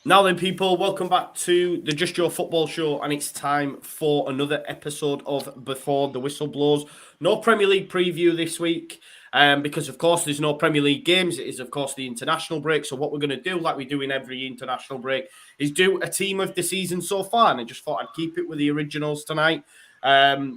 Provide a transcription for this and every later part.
Now then, people, welcome back to the Just Your Football Show, and it's time for another episode of Before the Whistle Blows. No Premier League preview this week, because, of course, there's no Premier League games. It is, of course, the international break. So what we're going to do, like we do in every international break, is do a team of the season so far, and I just thought I'd keep it with the originals tonight.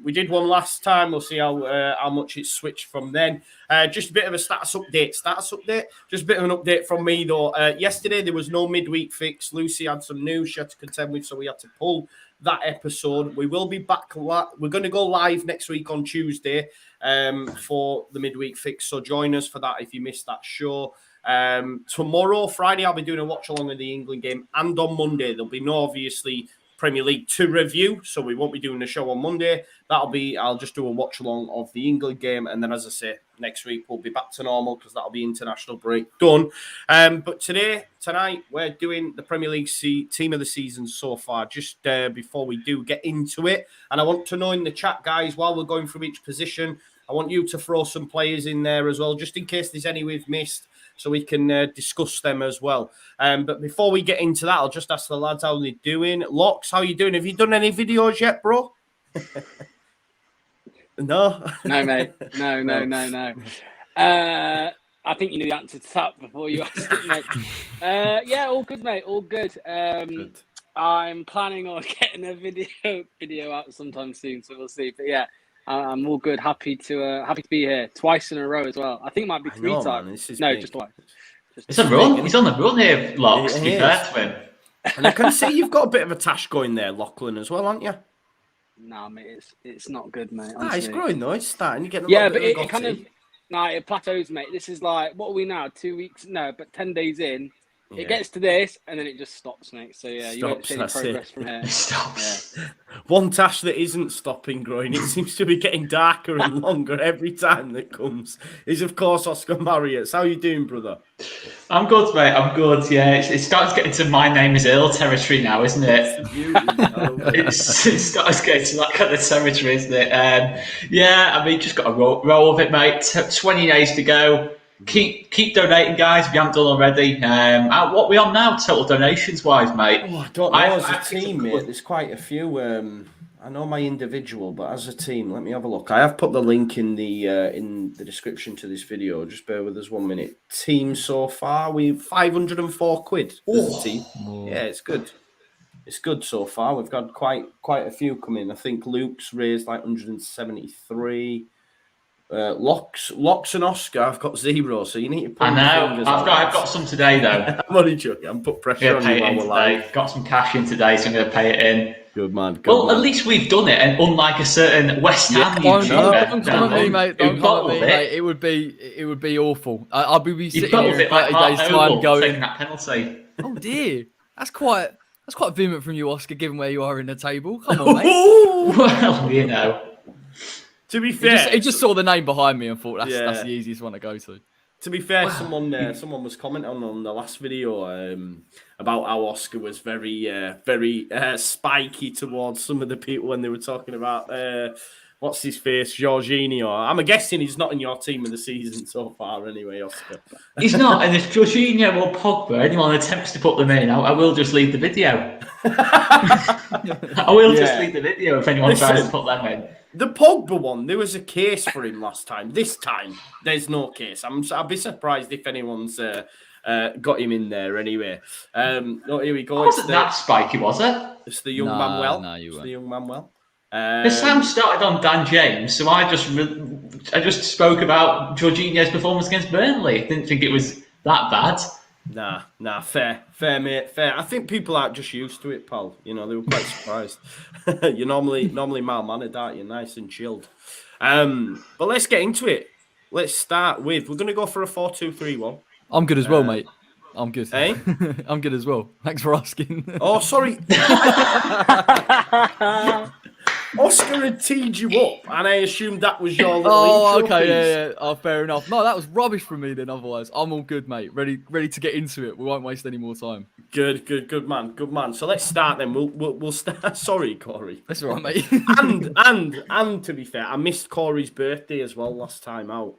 We did one last time. We'll see how much it's switched from then. Just a bit of a status update. Just a bit of an update from me, though. Yesterday, there was no midweek fix. Lucy had some news she had to contend with, so we had to pull that episode. We will be back. We're going to go live next week on Tuesday for the midweek fix, so join us for that if you missed that show. Tomorrow, Friday, I'll be doing a watch-along of the England game, and on Monday, there'll be no, obviously, Premier League to review, so we won't be doing the show on Monday. I'll just do a watch along of the England game, and then, as I say, next week we'll be back to normal because that'll be international break done. But tonight, we're doing the Premier League team of the season so far. Just before we do get into it, and I want to know in the chat, guys, while we're going through each position, I want you to throw some players in there as well, just in case there's any we've missed, so we can discuss them as well. But before we get into that, I'll just ask the lads how they're doing. Locks, how you doing? Have you done any videos yet, bro? No? No, mate. No. I think you knew the answer to that before you asked it, mate. Yeah, all good, mate. All good. Good. I'm planning on getting a video out sometime soon, so we'll see. But yeah, I'm all good. Happy to be here twice in a row as well. I think it might be three times. No, big. Just twice. It's a run. He's on the run here, Locks, to be fair to him. And I can see you've got a bit of a tash going there, Lachlan, as well, aren't you? Nah, mate, it's not good, mate. It's growing though. It's starting. You're getting but it kind of it plateaus, mate. This is like, what are we now? 2 weeks? No, but 10 days in. It gets to this, and then it just stops, mate. So, yeah, you won't see any progress from here. It stops. Yeah. One tash that isn't stopping growing, it seems to be getting darker and longer every time that comes, is, of course, Oscar Marriott. How you doing, brother? I'm good, mate. I'm good, yeah. It's starting to get into my name is Earl territory now, isn't it? It's starting to get into that kind of territory, isn't it? Yeah, I mean, just got to roll with it, mate. 20 days to go. Keep donating, guys, if you haven't done already. What are we on now, total donations-wise, mate? Oh, I don't know. As a team, mate, there's quite a few. I know my individual, but as a team, let me have a look. I have put the link in the description to this video. Just bear with us 1 minute. Team so far, we've 504 quid as a team. Yeah, it's good. It's good so far. We've got quite a few come in. I think Luke's raised like 173. Locks and Oscar, I've got 0, so you need to put I know. I've got some today though. I'm only joking. I'm put pressure on you while we're live. Got some cash in today, so I'm going to pay it in. Good man. At least we've done it, and unlike a certain West Ham YouTuber, don't come at me, mate. Don't come at me, mate. It would be awful. I'll be sitting here in 30 days' time going taking that penalty. Oh dear, that's quite vehement from you, Oscar. Given where you are in the table, come on, mate. Well, you know. To be fair, he just saw the name behind me and thought that's the easiest one to go to. To be fair, someone was commenting on the last video about how Oscar was very spiky towards some of the people when they were talking about what's his face, Jorginho. I'm guessing he's not in your team of the season so far, anyway, Oscar. He's not, and if Jorginho or Pogba, anyone attempts to put them in, I will just leave the video. I will just leave the video if anyone tries to put them in. The Pogba one, there was a case for him last time. This time, there's no case. I'd be surprised if anyone's got him in there anyway. Here we go. It wasn't that spiky, was it? It's the young Manuel. No, you weren't. The young Manuel. The sound started on Dan James, so I just spoke about Jorginho's performance against Burnley. Didn't think it was that bad. Nah, fair, mate, fair. I think people are just used to it, pal. You know, they were quite surprised. You're normally mild-mannered, aren't you? Nice and chilled. But let's get into it. Let's start with, we're going to go for a 4-2-3-1. I'm good as well, mate. I'm good. Eh? I'm good as well. Thanks for asking. Oh, sorry. Oscar had teed you up, and I assumed that was your little intro piece. Yeah. Oh, fair enough. No, that was rubbish from me then, otherwise. I'm all good, mate. Ready to get into it. We won't waste any more time. Good man. So let's start then. We'll start. Sorry, Corey. That's all right, mate. and to be fair, I missed Corey's birthday as well last time out.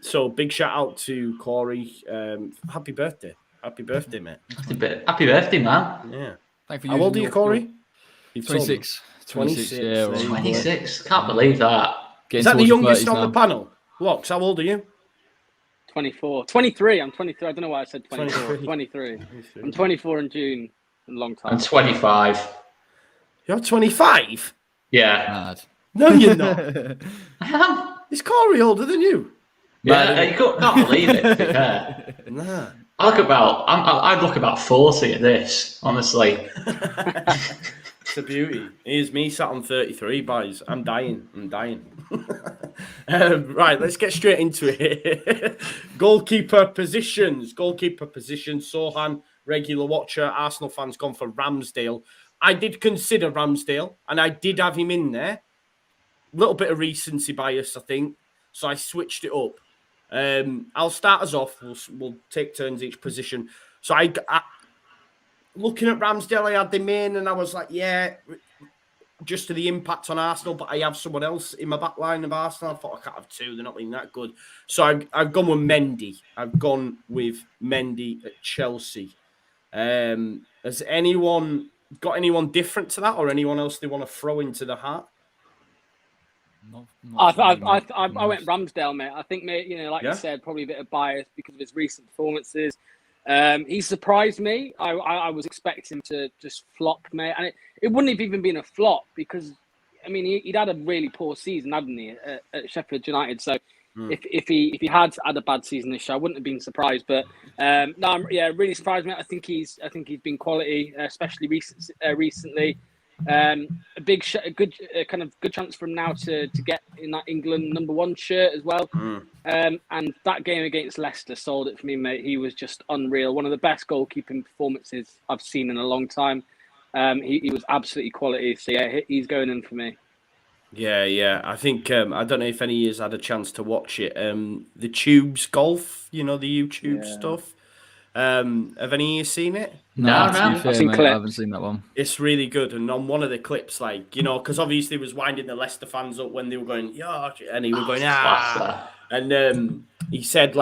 So big shout out to Corey. Happy birthday. Happy birthday, mate. Happy birthday, man. Yeah. Thank you. How old are you, Corey? 26. 26. 26. Can't believe that. Is that the youngest on the panel? Locks, how old are you? 24. 23. I'm 23. I don't know why I said 24. 23. I'm 24 in June. A long time. I'm 25. You're 25? Yeah. Mad. No, you're not. I am. Is Corey older than you? Yeah, you can't believe it, to be fair. Nah. I'd look about 40 at this, honestly. It's a beauty. Here's me sat on 33, boys. I'm dying. Right, let's get straight into it. Goalkeeper positions. Sohan, regular watcher. Arsenal fans gone for Ramsdale. I did consider Ramsdale, and I did have him in there. A little bit of recency bias, I think. So I switched it up. I'll start us off. We'll take turns each position. So I looking at Ramsdale, I had him in, and I was like, yeah, just to the impact on Arsenal, but I have someone else in my back line of Arsenal. I thought I can't have two. They're not being that good. So I've gone with Mendy. I've gone with Mendy at Chelsea. Has anyone got anyone different to that, or anyone else they want to throw into the hat? I went Ramsdale, mate. I think, mate, like you said, probably a bit of bias because of his recent performances. He surprised me. I was expecting him to just flop, mate, and it wouldn't have even been a flop because, I mean, he'd had a really poor season, hadn't he, at Sheffield United? So if he had a bad season this year, I wouldn't have been surprised. But really surprised me. I think he's been quality, especially recently. A good chance for him now to get in that England #1 shirt as well. And that game against Leicester sold it for me, mate. He was just unreal. One of the best goalkeeping performances I've seen in a long time. He was absolutely quality. So yeah, he's going in for me. Yeah. I think I don't know if any of you has had a chance to watch it. The Tubes Golf, the YouTube stuff. Have any of you seen it? No. I've seen clips. I haven't seen that one. It's really good. And on one of the clips, because obviously he was winding the Leicester fans up when they were going, yeah, and he was going, ah. And he said,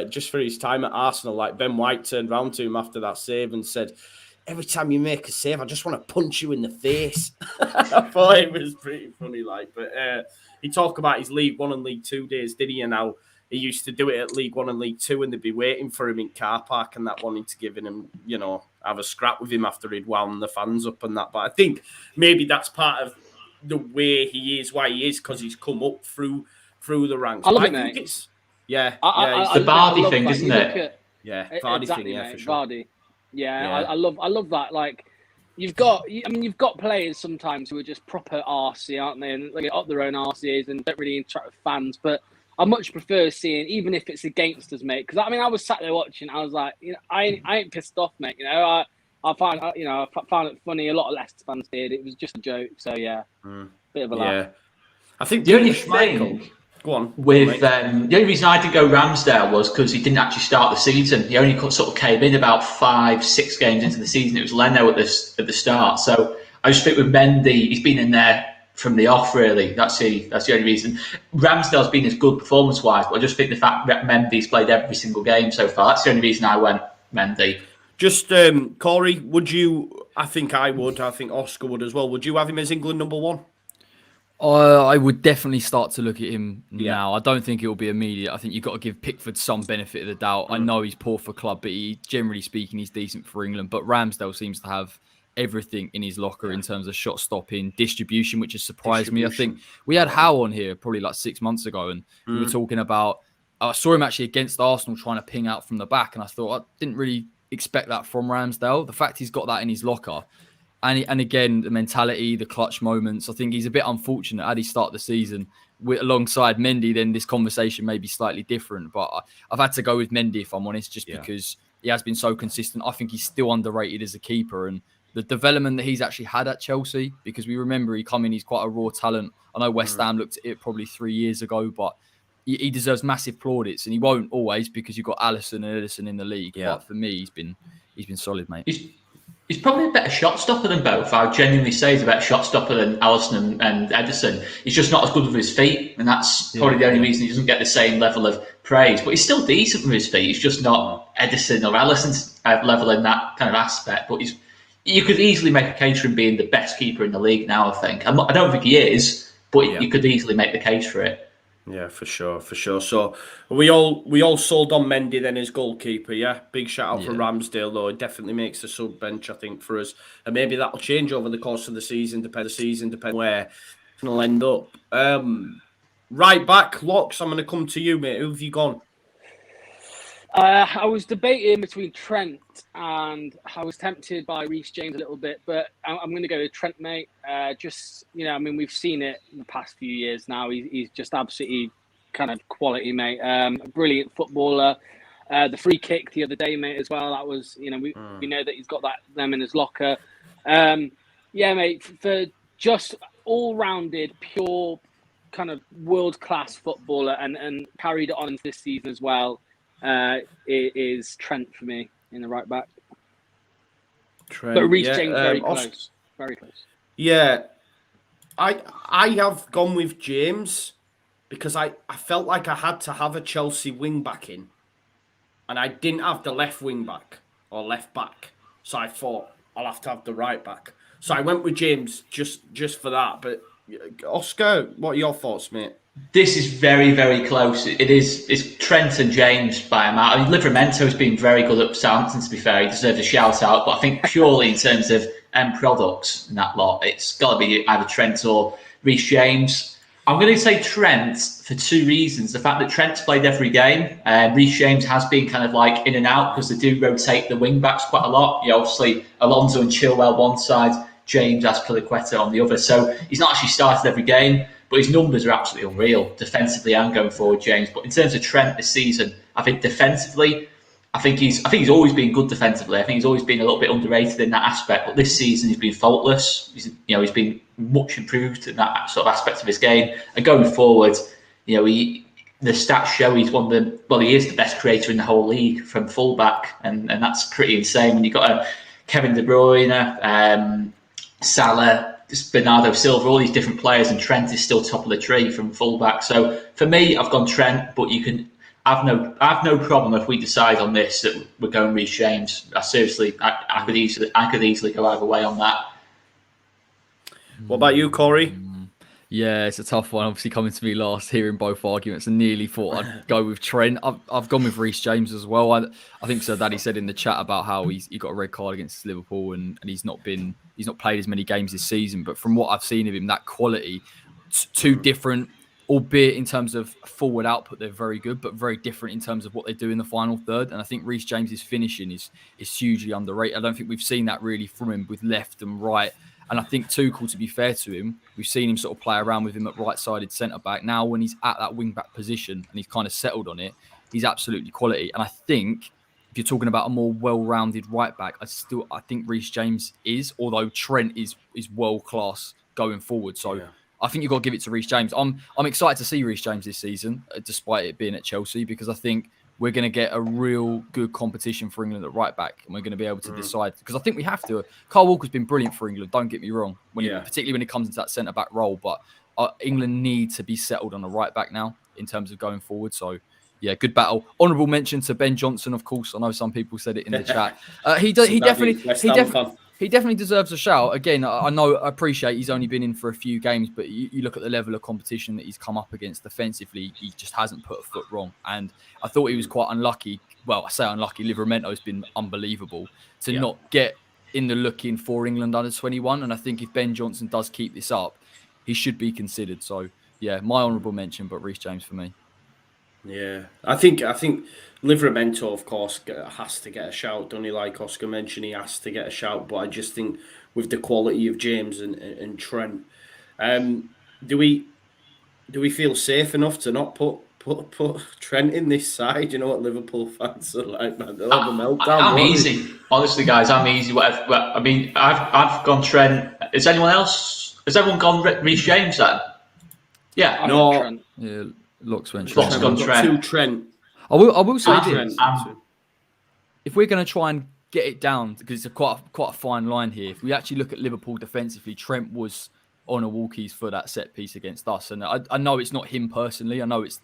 just for his time at Arsenal, Ben White turned round to him after that save and said, every time you make a save, I just want to punch you in the face. I thought it was pretty funny, but he talked about his League 1 and League 2 days, did he? And how he used to do it at League 1 and League 2, and they'd be waiting for him in car park and that, wanting to give him, have a scrap with him after he'd wound the fans up and that. But I think maybe that's part of the way he is, why he is, because he's come up through the ranks. I love it, mate. It's the Vardy thing, isn't it? Vardy exactly, thing, mate. for sure. Vardy. Yeah. I love that. You've got players sometimes who are just proper arsey, aren't they? And they get up their own arses and don't really interact with fans. But I much prefer seeing, even if it's against us, mate. Because I was sat there watching. I was like, I ain't pissed off, mate. I found it funny. A lot of Leicester fans did. It was just a joke. So yeah, bit of a laugh. Yeah, I think the only thing. Go on. With the only reason I did go Ramsdale was because he didn't actually start the season. He only sort of came in about 5-6 games into the season. It was Leno at the start. So I just think with Mendy, he's been in there from the off, really. That's the only reason. Ramsdale's been as good performance-wise, but I just think the fact that Mendy's played every single game so far, that's the only reason I went Mendy. Just, Corey, would you... I think I would. I think Oscar would as well. Would you have him as England #1? I would definitely start to look at him now. I don't think it will be immediate. I think you've got to give Pickford some benefit of the doubt. I know he's poor for club, but generally speaking, he's decent for England. But Ramsdale seems to have everything in his locker in terms of shot stopping, distribution, which has surprised me. I think we had Howe on here probably 6 months ago, and we were talking about, I saw him actually against Arsenal trying to ping out from the back, and I thought I didn't really expect that from Ramsdale. The fact he's got that in his locker, and again, the mentality, the clutch moments, I think he's a bit unfortunate. Had he started the season alongside Mendy, then this conversation may be slightly different, but I've had to go with Mendy, if I'm honest, just because he has been so consistent. I think he's still underrated as a keeper, and the development that he's actually had at Chelsea, because we remember he come in, he's quite a raw talent. I know West Ham looked at it probably 3 years ago, but he deserves massive plaudits, and he won't always, because you've got Alisson and Ederson in the league. But for me, he's been solid, mate. He's probably a better shot stopper than both. I would genuinely say he's a better shot stopper than Alisson and Ederson. He's just not as good with his feet, and that's probably the only reason he doesn't get the same level of praise. But he's still decent with his feet. He's just not Ederson or Alisson's level in that kind of aspect. But you could easily make a case for him being the best keeper in the league now, I think. I don't think he is, but you could easily make the case for it. Yeah, for sure. So we all sold on Mendy then as goalkeeper, yeah? Big shout out for Ramsdale, though. It definitely makes the sub bench, I think, for us. And maybe that'll change over the course of the season, depending where it'll end up. Right back, Locks, I'm going to come to you, mate. Who have you gone? I was debating between Trent and I was tempted by Reece James a little bit, but I'm going to go with Trent, mate. We've seen it in the past few years now. He's just absolutely kind of quality, mate. Brilliant footballer. The free kick the other day, mate, as well. That was, we know that he's got them in his locker. Mate, for just all-rounded, pure kind of world-class footballer and carried it on into this season as well. It is Trent for me in the right back. Trent, but Reece James very close. Very close. Yeah. I have gone with James because I felt like I had to have a Chelsea wing back in. And I didn't have the left wing back or left back. So I thought I'll have to have the right back. So I went with James just for that. But Oscar, what are your thoughts, mate? This is very, very close. It's Trent and James by a mile. I mean, Liveramento's been very good at Southampton, to be fair. He deserves a shout out. But I think purely in terms of end products in that lot, it's got to be either Trent or Reece James. I'm going to say Trent for two reasons. The fact that Trent's played every game. Reece James has been kind of like in and out because they do rotate the wing backs quite a lot. Obviously, Alonso and Chilwell one side, James Azpilicueta on the other. So he's not actually started every game. But his numbers are absolutely unreal, defensively and going forward, James. But in terms of Trent this season, I think defensively, I think he's always been good defensively. I think he's always been a little bit underrated in that aspect. But this season, he's been faultless. He's been much improved in that sort of aspect of his game. And going forward, the stats show he is the best creator in the whole league from fullback, and that's pretty insane when you've got a Kevin De Bruyne, Salah, Bernardo Silva, all these different players, and Trent is still top of the tree from fullback. So for me, I've gone Trent, but I have no problem if we decide on this that we're going Reece James. I could easily go either way on that. What about you, Corey? Yeah, it's a tough one. Obviously, coming to me last, hearing both arguments, and nearly thought I'd go with Trent. I've gone with Reece James as well. I think Sir Daddy said in the chat about how he got a red card against Liverpool, and he's not played as many games this season. But from what I've seen of him, that quality, two different, albeit in terms of forward output, they're very good, but very different in terms of what they do in the final third. And I think Reece James's finishing is hugely underrated. I don't think we've seen that really from him with left and right. And I think Tuchel, to be fair to him, we've seen him sort of play around with him at right-sided centre-back. Now, when he's at that wing-back position and he's kind of settled on it, he's absolutely quality. And I think if you're talking about a more well-rounded right-back, I think Reece James is, although Trent is world-class going forward. So I think you've got to give it to Reece James. I'm excited to see Reece James this season, despite it being at Chelsea, because I think we're going to get a real good competition for England at right back, and we're going to be able to decide. Because I think we have to. Kyle Walker's been brilliant for England, don't get me wrong, particularly when it comes into that centre-back role. But England need to be settled on the right back now in terms of going forward. So, yeah, good battle. Honourable mention to Ben Johnson, of course. I know some people said it in the chat. He definitely deserves a shout. Again, I appreciate he's only been in for a few games, but you look at the level of competition that he's come up against defensively, he just hasn't put a foot wrong. And I thought he was quite unlucky. Well, I say unlucky. Liveramento's been unbelievable to not get in the looking for England under 21. And I think if Ben Johnson does keep this up, he should be considered. So, yeah, my honourable mention, but Reece James for me. Yeah, I think Livramento, of course, has to get a shout. Don't he? Like Oscar mentioned, he has to get a shout. But I just think with the quality of James and Trent, do we feel safe enough to not put Trent in this side? You know what Liverpool fans are like, man. They'll have a meltdown. I'm easy, honestly, guys. I'm easy. Whatever. I mean, I've gone Trent. Has anyone else? Has everyone gone Reece James then? Yeah, no. Trent. Yeah. Locks went Trent. Trent. Gone Trent. Two Trent. I will say this. Trent. If we're going to try and get it down, because it's quite a fine line here. If we actually look at Liverpool defensively, Trent was on a walkies for that set piece against us. And I know it's not him personally. I know it's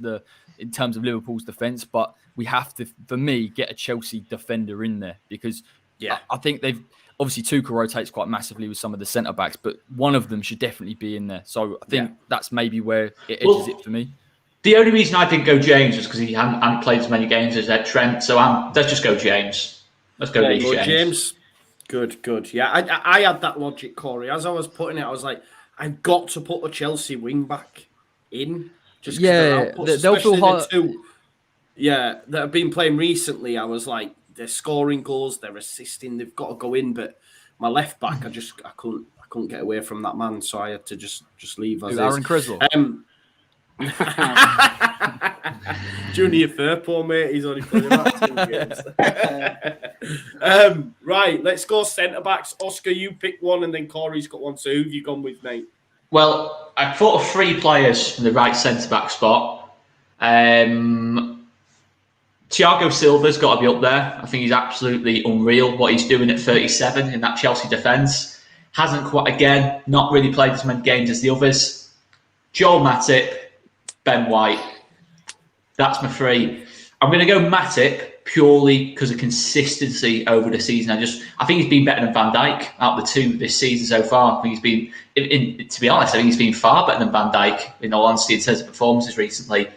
in terms of Liverpool's defence, but we have to, for me, get a Chelsea defender in there, because I think they've obviously Tuchel rotates quite massively with some of the centre backs, but one of them should definitely be in there. So I think that's maybe where it edges it for me. The only reason I didn't go James was because he hadn't played as many games as Trent. So let's just go James. Let's go James. Good. Yeah, I had that logic, Corey. As I was putting it, I was like, I've got to put a Chelsea wing back in. Just they'll feel hard. That have been playing recently. I was like, they're scoring goals, they're assisting, they've got to go in. But my left back, I couldn't get away from that man, so I had to just leave as Aaron Creswell. Junior Firpo, mate. He's only playing about 2 games. Right, let's go centre backs. Oscar, you pick one, and then Corey's got one. So who have you gone with, mate? Well, I thought of 3 players in the right centre back spot. Thiago Silva's got to be up there. I think he's absolutely unreal what he's doing at 37 in that Chelsea defence. Hasn't quite, again, not really played as many games as the others. Joel Matip, Ben White. That's my 3. I'm going to go Matip purely because of consistency over the season. I think he's been better than Van Dijk out of the 2 this season so far. I think he's been, to be honest, I think he's been far better than Van Dijk, in all honesty, in terms of performances recently.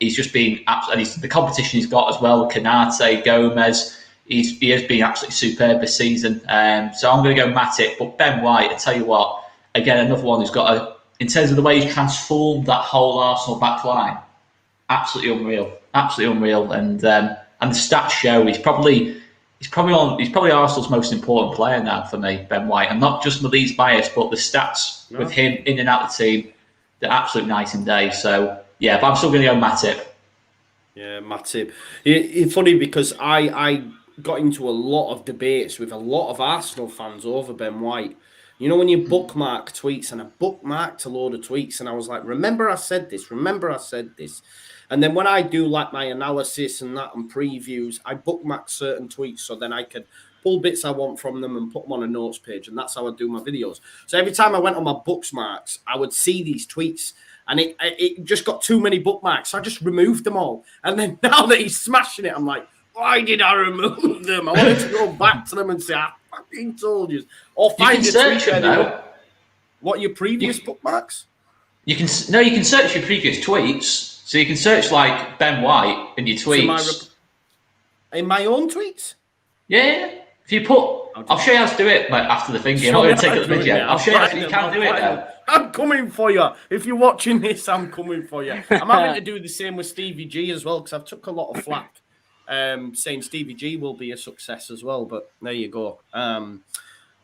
He's just been absolutely, the competition he's got as well, Canate, Gomez. He has been absolutely superb this season. So I'm going to go Matip, but Ben White, I tell you what, again, another one who's got in terms of the way he's transformed that whole Arsenal back line, absolutely unreal, and the stats show he's probably Arsenal's most important player now for me, Ben White, and not just Leeds bias, but the stats with him in and out of the team, they're absolute night and day. So yeah, but I'm still going to go Matip. Yeah, Matip. It's funny because I got into a lot of debates with a lot of Arsenal fans over Ben White. You know, when you bookmark tweets, and I bookmarked a load of tweets, and I was like, remember I said this. And then when I do like my analysis and that and previews, I bookmark certain tweets so then I can pull bits I want from them and put them on a notes page. And that's how I do my videos. So every time I went on my bookmarks, I would see these tweets and it just got too many bookmarks. So I just removed them all. And then now that he's smashing it, I'm like, why did I remove them? I wanted to go back to them and say, I fucking told you. Or find you can search them now. What, your previous bookmarks? You can search your previous tweets. So you can search like Ben White in your tweets. In my own tweets? Yeah. If you put, I'll show you how to do it after the thing. I'm not going to take up the video. I'll show you how you can do it now. I'm coming for you. If you're watching this, I'm coming for you. I'm having to do the same with Stevie G as well, because I've took a lot of flack saying Stevie G will be a success as well. But there you go.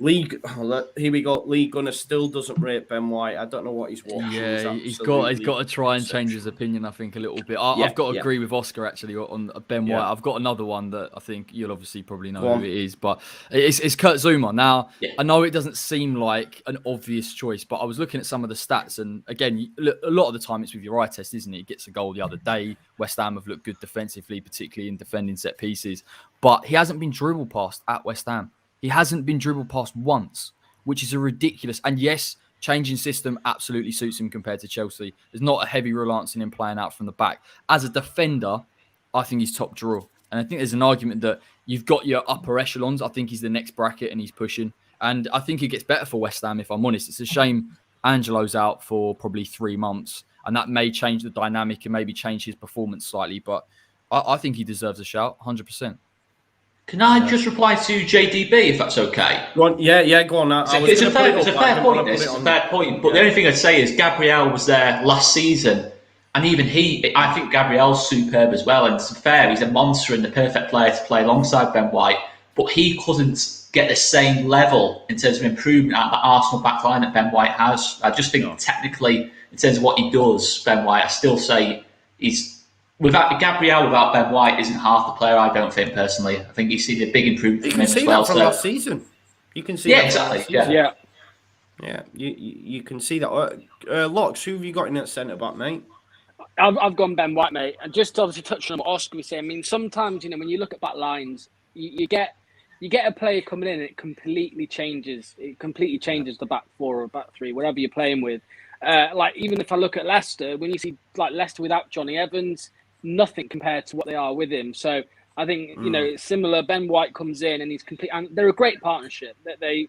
Here we go. Lee Gunner still doesn't rate Ben White. I don't know what he's watching. Yeah, he's got to try and change his opinion, I think, a little bit. I've got to agree with Oscar actually on Ben White. I've got another one that I think you'll obviously probably know who it is, but it's Kurt Zouma. Now, I know it doesn't seem like an obvious choice, but I was looking at some of the stats, and again, a lot of the time it's with your eye test, isn't it? He gets a goal the other day. West Ham have looked good defensively, particularly in defending set pieces, but he hasn't been dribbled past at West Ham. He hasn't been dribbled past once, which is a ridiculous. And yes, changing system absolutely suits him compared to Chelsea. There's not a heavy reliance on him playing out from the back. As a defender, I think he's top draw. And I think there's an argument that you've got your upper echelons. I think he's the next bracket and he's pushing. And I think he gets better for West Ham, if I'm honest. It's a shame Angelo's out for probably 3 months. And that may change the dynamic and maybe change his performance slightly. But I think he deserves a shout, 100%. Can I just reply to JDB, if that's okay? Go on. Yeah, go on. It's a fair point. It's a fair point. But the only thing I'd say is Gabriel was there last season, and even I think Gabriel's superb as well. And to be fair, he's a monster and the perfect player to play alongside Ben White. But he couldn't get the same level in terms of improvement at the Arsenal back line that Ben White has. I just think technically, in terms of what he does, Ben White, I still say he's... Without Ben White isn't half the player, I don't think, personally. I think you see the big improvement from him as well. You can see that from last season. You can see exactly. Yeah. You can see that. Locks, who have you got in that centre back, mate? I've gone Ben White, mate. And just to obviously touch on what Oscar was saying, I mean, sometimes, when you look at back lines, you get you get a player coming in, it completely changes. It completely changes the back four or back three, whatever you're playing with. Like even if I look at Leicester, when you see like Leicester without Johnny Evans, nothing compared to what they are with him. So I think it's similar. Ben White comes in and he's complete, and they're a great partnership. That they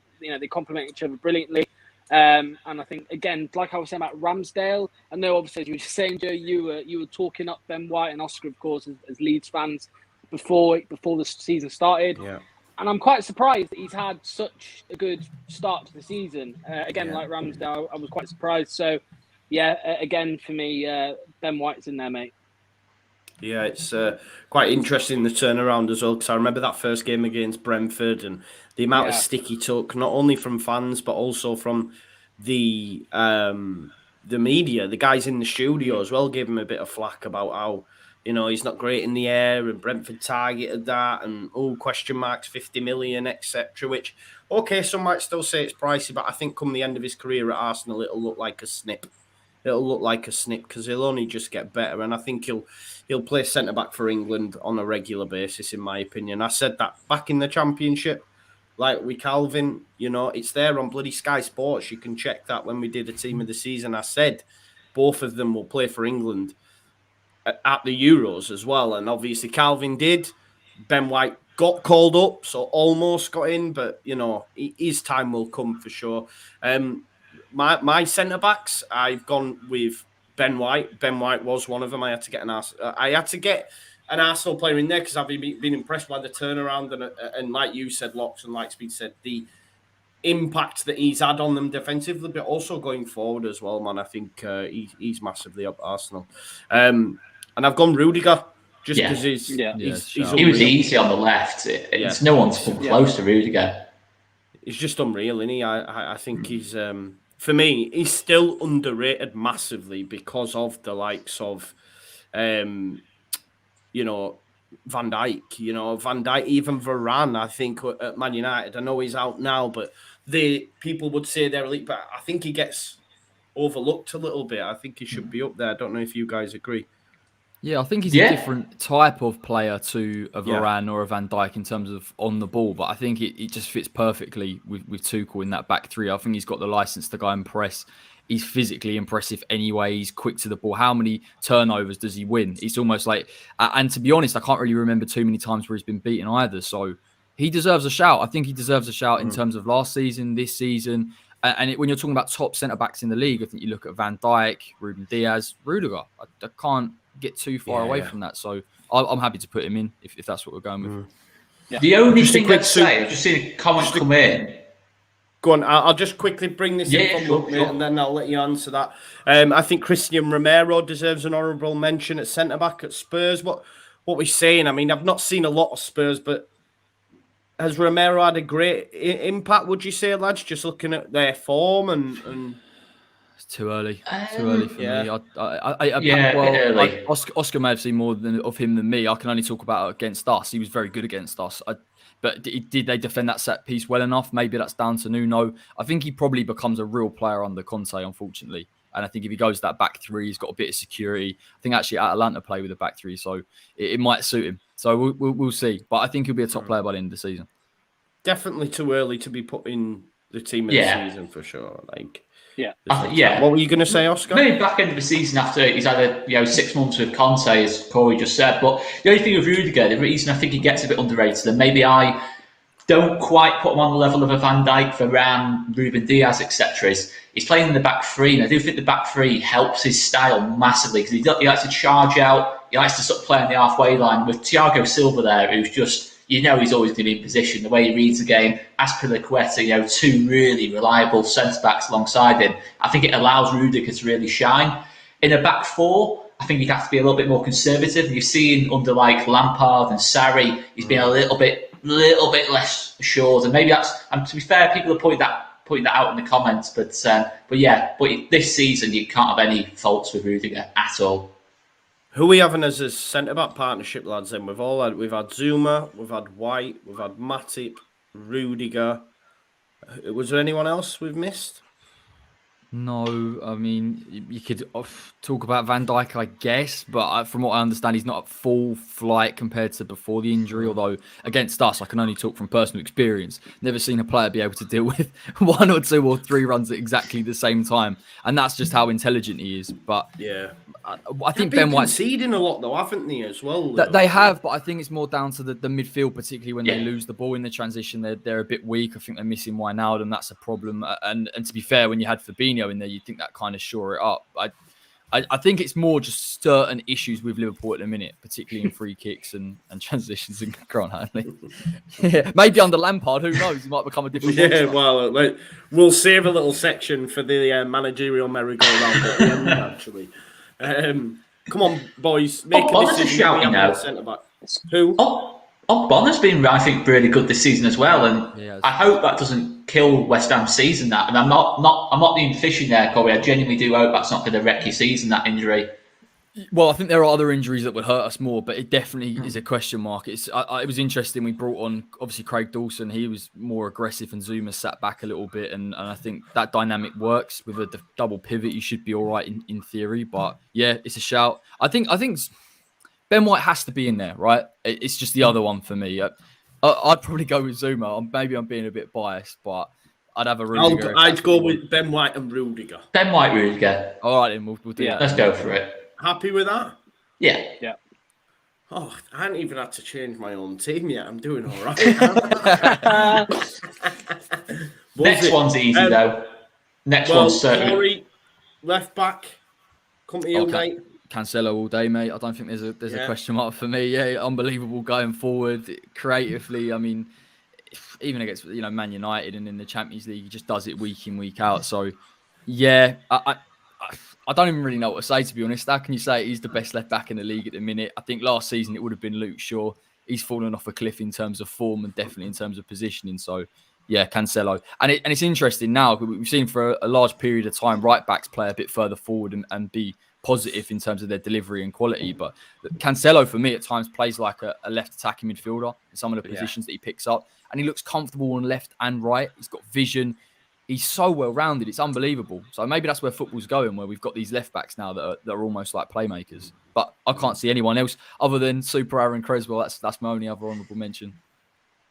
complement each other brilliantly. And I think again, like I was saying about Ramsdale, I know obviously as you were just saying, Joe, you were talking up Ben White and Oscar, of course, as Leeds fans before the season started. Yeah. And I'm quite surprised that he's had such a good start to the season. Like Ramsdale, I was quite surprised. So, again, for me, Ben White's in there, mate. Yeah, it's quite interesting, the turnaround as well, because I remember that first game against Brentford and the amount of stick he took, not only from fans, but also from the media. The guys in the studio as well gave him a bit of flack about how, he's not great in the air and Brentford targeted that and, question marks, 50 million, etc. Which, okay, some might still say it's pricey, but I think come the end of his career at Arsenal, it'll look like a snip. It'll look like a snip because he'll only just get better. And I think he'll play centre-back for England on a regular basis, in my opinion. I said that back in the Championship, like with Calvin, it's there on bloody Sky Sports. You can check that when we did a team of the season. I said both of them will play for England at the Euros as well. And obviously Calvin did. Ben White got called up, so almost got in. But, his time will come for sure. My centre-backs, I've gone with Ben White. Ben White was one of them. I had to get an Arsenal player in there because I've been impressed by the turnaround and like you said, Locks, and like Speed said, the impact that he's had on them defensively, but also going forward as well, man. I think he's massively up Arsenal. And I've gone Rudiger just because he's he was easy on the left. It's no one's come close to Rudiger. He's just unreal, isn't he? I think he's for me, he's still underrated massively because of the likes of Van Dijk, even Varane, I think, at Man United. I know he's out now, but people would say they're elite, but I think he gets overlooked a little bit. I think he should be up there. I don't know if you guys agree. Yeah, I think he's a different type of player to a Varane or a Van Dijk in terms of on the ball, but I think it just fits perfectly with Tuchel in that back three. I think he's got the license to go and press. He's physically impressive anyway. He's quick to the ball. How many turnovers does he win? It's almost like, and to be honest, I can't really remember too many times where he's been beaten either. So he deserves a shout. I think he deserves a shout in terms of last season, this season. And when you're talking about top centre-backs in the league, I think you look at Van Dijk, Ruben Diaz, Rudiger. I can't get too far away from that. So I'm happy to put him in if that's what we're going with. Yeah. The only thing I'd say, I've just seen a comment come in. Go on, I'll just quickly bring this in from Luke, and then I'll let you answer that. I think Christian Romero deserves an honourable mention at centre-back at Spurs. What we're saying, I mean, I've not seen a lot of Spurs, but has Romero had a great impact, would you say, lads, just looking at their form and... It's too early. Too early for me. Early. Oscar may have seen more of him than me. I can only talk about against us. He was very good against us. But did they defend that set piece well enough? Maybe that's down to Nuno. I think he probably becomes a real player under Conte, unfortunately. And I think if he goes that back three, he's got a bit of security. I think actually Atalanta play with a back three, so it might suit him. So we'll see. But I think he'll be a top player by the end of the season. Definitely too early to be put in the team of the season for sure. What were you going to say, Oscar? Maybe back end of the season after he's had 6 months with Conte, as Corey just said. But the only thing with Rudiger, the reason I think he gets a bit underrated, and maybe I don't quite put him on the level of a Van Dijk, Varane, Ruben Diaz, etc., is he's playing in the back three. And I do think the back three helps his style massively because he likes to charge out. He likes to sort of play on the halfway line with Thiago Silva there, who's just, he's always going to be in position. The way he reads the game, Azpilicueta, two really reliable centre-backs alongside him. I think it allows Rudiger to really shine. In a back four, I think you have to be a little bit more conservative. And you've seen under like Lampard and Sarri, he's been a little bit less assured. And maybe that's, and to be fair, people are pointing that out in the comments. But this season you can't have any faults with Rudiger at all. Who are we having as a centre-back partnership, lads? Then we've had Zuma, we've had White, we've had Matip, Rudiger. Was there anyone else we've missed? No, I mean, you could talk about Van Dijk, I guess, but from what I understand, he's not at full flight compared to before the injury. Although against us, I can only talk from personal experience. Never seen a player be able to deal with 1 or 2 or 3 runs at exactly the same time, and that's just how intelligent he is. But yeah, I think Ben White's conceding a lot though, haven't they, as well? They have, but I think it's more down to the midfield, particularly when Yeah. they lose the ball in the transition. They're a bit weak. I think they're missing Wijnaldum. That's a problem. And to be fair, when you had Fabinho in there, you'd think that kind of shore it up. I think it's more just certain issues with Liverpool at the minute, particularly in free kicks and transitions and Grant Hanley. Yeah, maybe under Lampard, who knows? He might become a different monster. Well, we'll save a little section for the managerial merry-go-round at the end, actually. Come on, boys. Make a Bonner's a decision. shout, you know. Centre-back. Who? Bonner's been, I think, really good this season as well, and Yes. I hope that doesn't kill West Ham's season. That, and I'm not being fishing there, Corey. I genuinely do hope that's not going to wreck your season. That injury. Well, I think there are other injuries that would hurt us more, but it definitely is a question mark. It was interesting. We brought on, obviously, Craig Dawson. He was more aggressive and Zuma sat back a little bit. And I think that dynamic works. With a double pivot, you should be all right in theory. But yeah, it's a shout. I think Ben White has to be in there, right? It's just the other one for me. I'd probably go with Zuma. Maybe I'm being a bit biased, but I'd have a Rudiger. I'd go with Ben White and Rudiger. Ben White, Rudiger. All right, then we'll do that. Let's go for it. Happy with that? Yeah. Oh, I hadn't even had to change my own team yet. I'm doing all right. Next one's easy, though. Next one's certain. Corey, left back. Come to you, mate. Cancelo all day, mate. I don't think there's a question mark for me. Yeah, unbelievable going forward creatively. I mean, even against Man United and in the Champions League, he just does it week in, week out. So, yeah, I don't even really know what to say, to be honest. How can you say he's the best left back in the league at the minute? I think last season it would have been Luke Shaw. He's fallen off a cliff in terms of form and definitely in terms of positioning. So, yeah, Cancelo. And it's interesting now. We've seen for a large period of time right backs play a bit further forward and be positive in terms of their delivery and quality. But Cancelo, for me, at times plays like a left attacking midfielder in some of the positions that he picks up. And he looks comfortable on left and right. He's got vision. He's so well-rounded. It's unbelievable. So maybe that's where football's going, where we've got these left-backs now that are almost like playmakers. But I can't see anyone else other than Super Aaron Creswell. That's my only other honourable mention.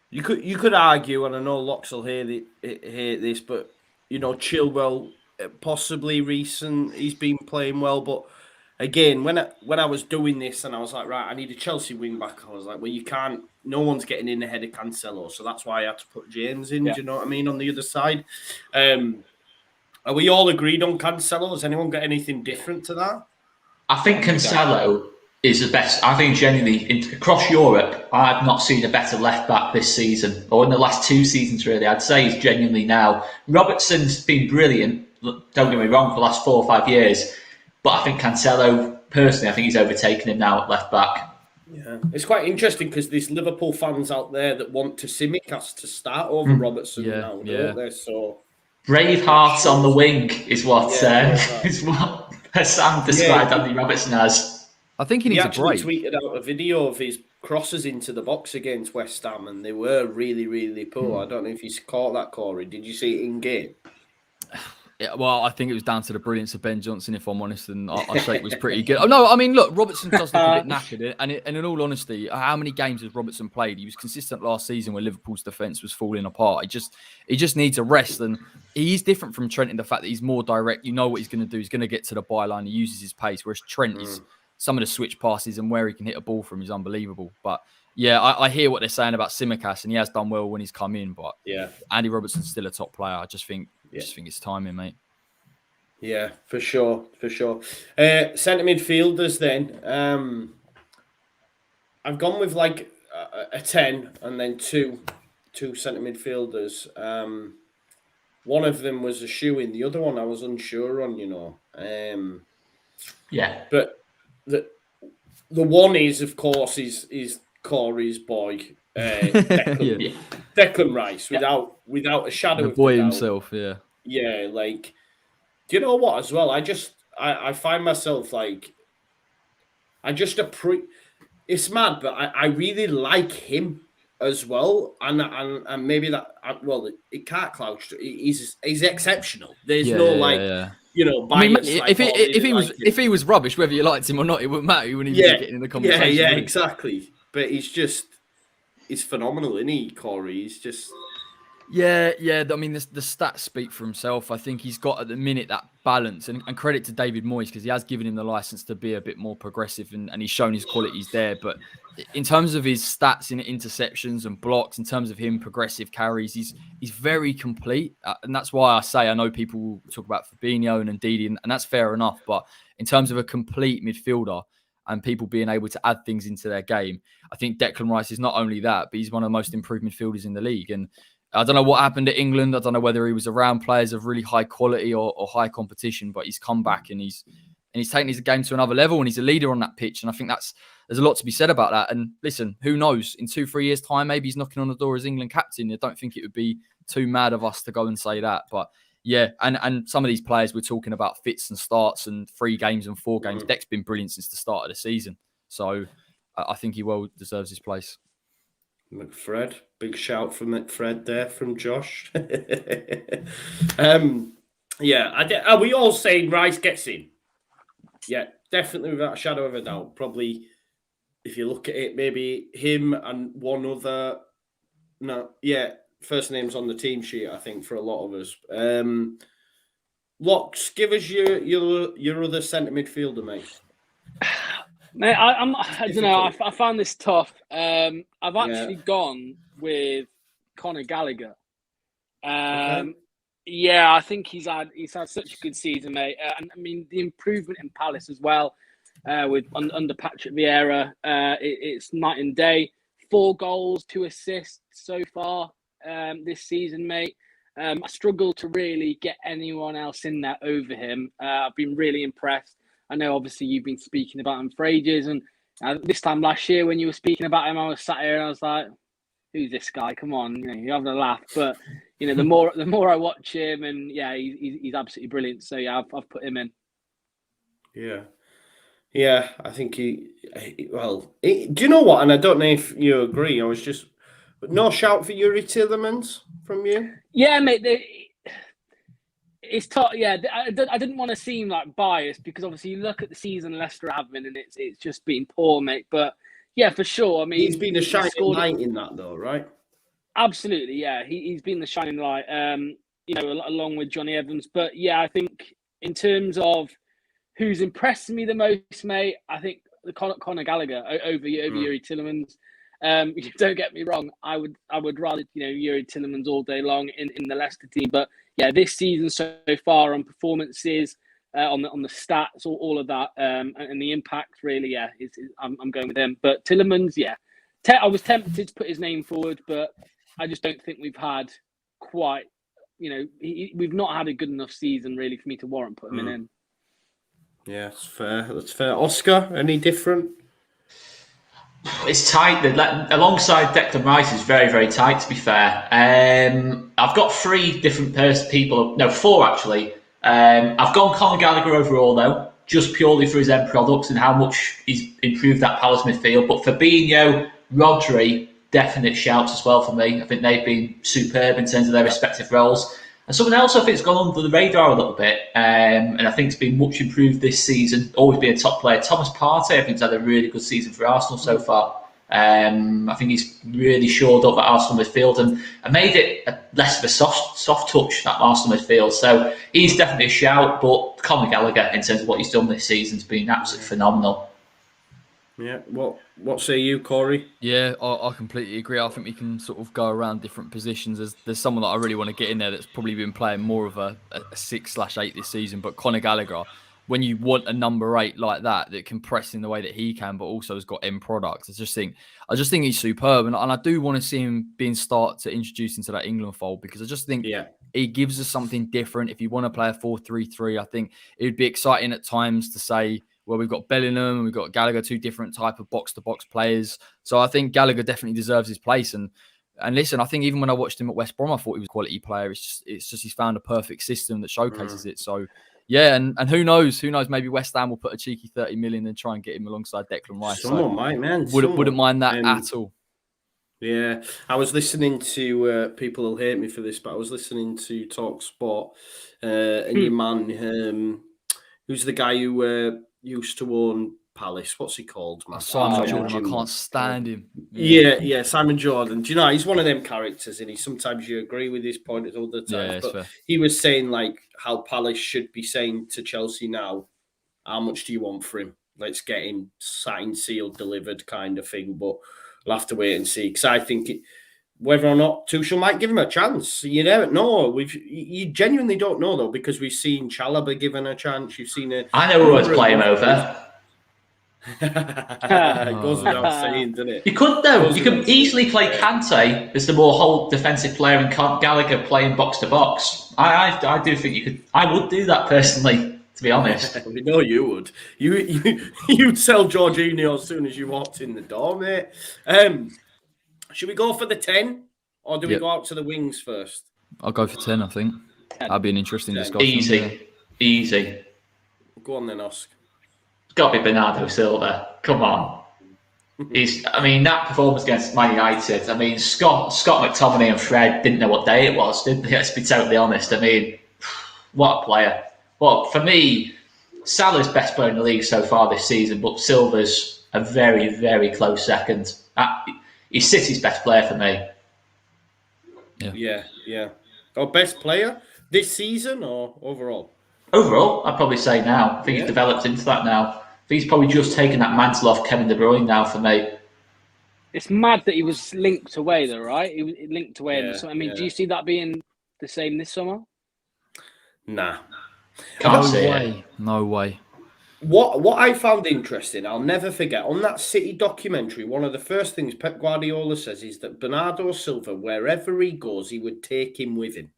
You could argue, and I know Locks will hear this, but, Chilwell, possibly recent, he's been playing well. But, again, when I was doing this and I was like, right, I need a Chelsea wing-back, I was like, well, you can't. No one's getting in ahead of Cancelo, so that's why I had to put James in. Do you know what I mean? On the other side, are we all agreed on Cancelo? Has anyone got anything different to that? I think Cancelo is the best. I think genuinely across Europe, I've not seen a better left back this season, or in the last 2 seasons. Really, I'd say he's genuinely now. Robertson's been brilliant. Don't get me wrong, for the last 4 or 5 years, but I think Cancelo, personally, I think he's overtaken him now at left back. Yeah, it's quite interesting because there's Liverpool fans out there that want to Tsimikas to start over Robertson now, don't they? So brave hearts on the wing is what Sam described Andy Robertson as. I think he needs a break. He tweeted out a video of his crosses into the box against West Ham, and they were really, really poor. I don't know if you caught that, Corey. Did you see it in game? Yeah, well, I think it was down to the brilliance of Ben Johnson, if I'm honest, and I say it was pretty good. Oh, no, I mean, look, Robertson does look a bit knackered, and in all honesty, how many games has Robertson played? He was consistent last season where Liverpool's defence was falling apart. He just needs a rest, and he's different from Trent in the fact that he's more direct. You know what he's going to do. He's going to get to the byline. He uses his pace, whereas Trent is some of the switch passes and where he can hit a ball from is unbelievable. But yeah, I hear what they're saying about Tsimikas, and he has done well when he's come in. But Andy Robertson's still a top player. I just think it's timing, mate. Yeah, for sure. Centre midfielders then. I've gone with like a 10 and then two centre midfielders. One of them was a shoe-in. The other one I was unsure on, But the one is, of course, is Corey's boy, Declan Rice, without a shadow of a doubt. The boy himself, yeah. Yeah, like... Do you know what, as well? I find myself like, it's mad, but I really like him. as well, and maybe that. Well, it can't clouch. He's exceptional. There's no I mean, bias. if he was rubbish, whether you liked him or not, it wouldn't matter. He wouldn't even be getting in the conversation. Yeah, exactly. But he's phenomenal, isn't he, Corey? He's just. Yeah. I mean, the stats speak for himself. I think he's got at the minute that balance, and credit to David Moyes because he has given him the license to be a bit more progressive, and he's shown his qualities there. But in terms of his stats in interceptions and blocks, in terms of him progressive carries, he's very complete, and that's why I know people will talk about Fabinho and Ndidi, and that's fair enough. But in terms of a complete midfielder and people being able to add things into their game, I think Declan Rice is not only that, but he's one of the most improved midfielders in the league. And I don't know what happened at England. I don't know whether he was around players of really high quality or high competition, but he's come back and he's taken his game to another level, and he's a leader on that pitch. And I think there's a lot to be said about that. And listen, who knows? In 2-3 years' time, maybe he's knocking on the door as England captain. I don't think it would be too mad of us to go and say that. But yeah, and some of these players we're talking about fits and starts and 3 games and 4 games. Deck's been brilliant since the start of the season. So I think he well deserves his place. McFred, big shout from McFred there from Josh. Are we all saying Rice gets in? Yeah, definitely without a shadow of a doubt. Probably, if you look at it, maybe him and one other. First names on the team sheet, I think, for a lot of us. Locks, give us your other centre midfielder, mate. Mate, I don't know. I found this tough. I've actually gone with Conor Gallagher. Yeah, I think he's had such a good season, mate. And I mean, the improvement in Palace as well, with under Patrick Vieira, it's night and day. 4 goals, 2 assists so far this season, mate. I struggle to really get anyone else in there over him. I've been really impressed. I know, obviously, you've been speaking about him for ages, and this time last year when you were speaking about him, I was sat here and I was like, "Who's this guy? Come on, you're having a laugh." But the more I watch him, and he's absolutely brilliant. So yeah, I've put him in. Yeah, I think do you know what? And I don't know if you agree. No shout for Yuri Tillemans from you. Yeah, mate. It's tough. Yeah, I didn't want to seem like biased because obviously you look at the season Leicester are having and it's just been poor, mate. But yeah, for sure. I mean, he's been a shining light in that, though, right? Absolutely, yeah. He's been the shining light. Along with Johnny Evans. But yeah, I think in terms of who's impressed me the most, mate, I think the Conor Gallagher over Yuri Tillemans. Don't get me wrong. I would rather Yuri Tillemans all day long in the Leicester team, but yeah, this season so far on performances, on the stats, all of that, and the impact really, I'm going with him. But Tillemans, yeah, I was tempted to put his name forward, but I just don't think we've had quite, we've not had a good enough season really for me to warrant putting him in. Yeah, that's fair. That's fair. Oscar, any different? It's tight. Alongside Declan Rice is very, very tight, to be fair. I've got 3 different people. No, 4 actually. I've gone Conor Gallagher overall, though, just purely for his end products and how much he's improved that Palace midfield. But Fabinho, Rodri, definite shouts as well for me. I think they've been superb in terms of their respective roles. And someone else I think has gone under the radar a little bit, and I think it's been much improved this season, always been a top player. Thomas Partey, I think, has had a really good season for Arsenal so far. I think he's really shored up that Arsenal midfield and made it less of a soft touch, that Arsenal midfield. So he's definitely a shout, but Conor Gallagher, in terms of what he's done this season, has been absolutely phenomenal. Yeah, what say you, Corey? Yeah, I completely agree. I think we can sort of go around different positions. There's someone that I really want to get in there that's probably been playing more of a 6/8 this season, but Conor Gallagher, when you want a number 8 like that can press in the way that he can, but also has got end products, I just think he's superb, and I do want to see him being start to introduce into that England fold because I just think he gives us something different. If you want to play a 4-3-3, I think it would be exciting at times to say, well, we've got Bellingham and we've got Gallagher, 2 different type of box-to-box players. So I think Gallagher definitely deserves his place. And listen, I think even when I watched him at West Brom, I thought he was a quality player. It's just he's found a perfect system that showcases it. So yeah, and who knows? Maybe West Ham will put a cheeky 30 million and try and get him alongside Declan Rice. Someone might, man. Wouldn't mind that at all. Yeah, I was listening to people will hate me for this, but I was listening to Talk Sport, and your man, who's the guy who used to own Palace? What's he called, man? Simon Jordan. I can't stand him. Yeah, Simon Jordan. Do you know he's one of them characters, and sometimes you agree with his point at other times. Yeah, but fair. he was saying like how Palace should be saying to Chelsea now, how much do you want for him? Let's get him signed, sealed, delivered, kind of thing. But we'll have to wait and see, because I think whether or not Tuchel might give him a chance, you never know. You genuinely don't know though, because we've seen Chalobah given a chance. You've seen it. I know who would play him over. It goes without saying, doesn't it? You could though. You could easily play Kante as the more whole defensive player, and Gallagher playing box to box. I do think you could. I would do that personally. To be honest, we know you would. You'd sell Jorginho as soon as you walked in the door, mate. Should we go for the 10, or do we go out to the wings first? I'll go for 10. I think that'd be an interesting discussion. Easy. Go on then, Oscar. It's got to be Bernardo Silva. Come on. That performance against Man United. Scott McTominay and Fred didn't know what day it was, did they? Let's be totally honest. What a player. Well, for me, Salah's best player in the league so far this season, but Silva's a very, very close second. He's City's best player for me. Yeah. Our best player this season or overall? Overall, I'd probably say now. I think he's developed into that now. I think he's probably just taken that mantle off Kevin De Bruyne now for me. It's mad that he was linked away though, right? He was linked away. Do you see that being the same this summer? Nah. No way. What I found interesting, I'll never forget, on that City documentary, one of the first things Pep Guardiola says is that Bernardo Silva, wherever he goes, he would take him with him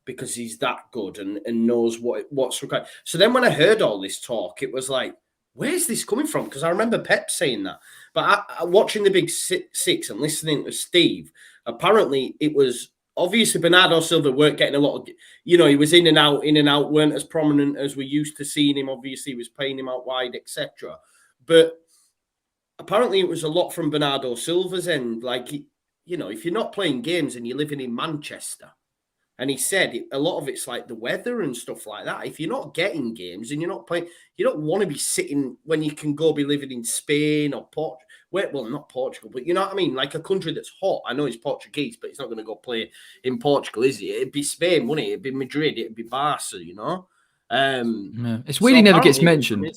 because he's that good and knows what's required. So then when I heard all this talk, it was like, where's this coming from? Because I remember Pep saying that. But watching the Big Six and listening to Steve, apparently it was obviously Bernardo Silva weren't getting a lot of, he was in and out, weren't as prominent as we used to seeing him. Obviously, he was playing him out wide, etc. But apparently it was a lot from Bernardo Silva's end. Like, if you're not playing games and you're living in Manchester, and he said a lot of it's like the weather and stuff like that. If you're not getting games and you're not playing, you don't want to be sitting when you can go be living in Spain or Portugal. Well, not Portugal, but you know what I mean? Like a country that's hot. I know he's Portuguese, but he's not going to go play in Portugal, is he? It'd be Spain, wouldn't it? It'd be Madrid. It'd be Barca, It's weird he never gets mentioned.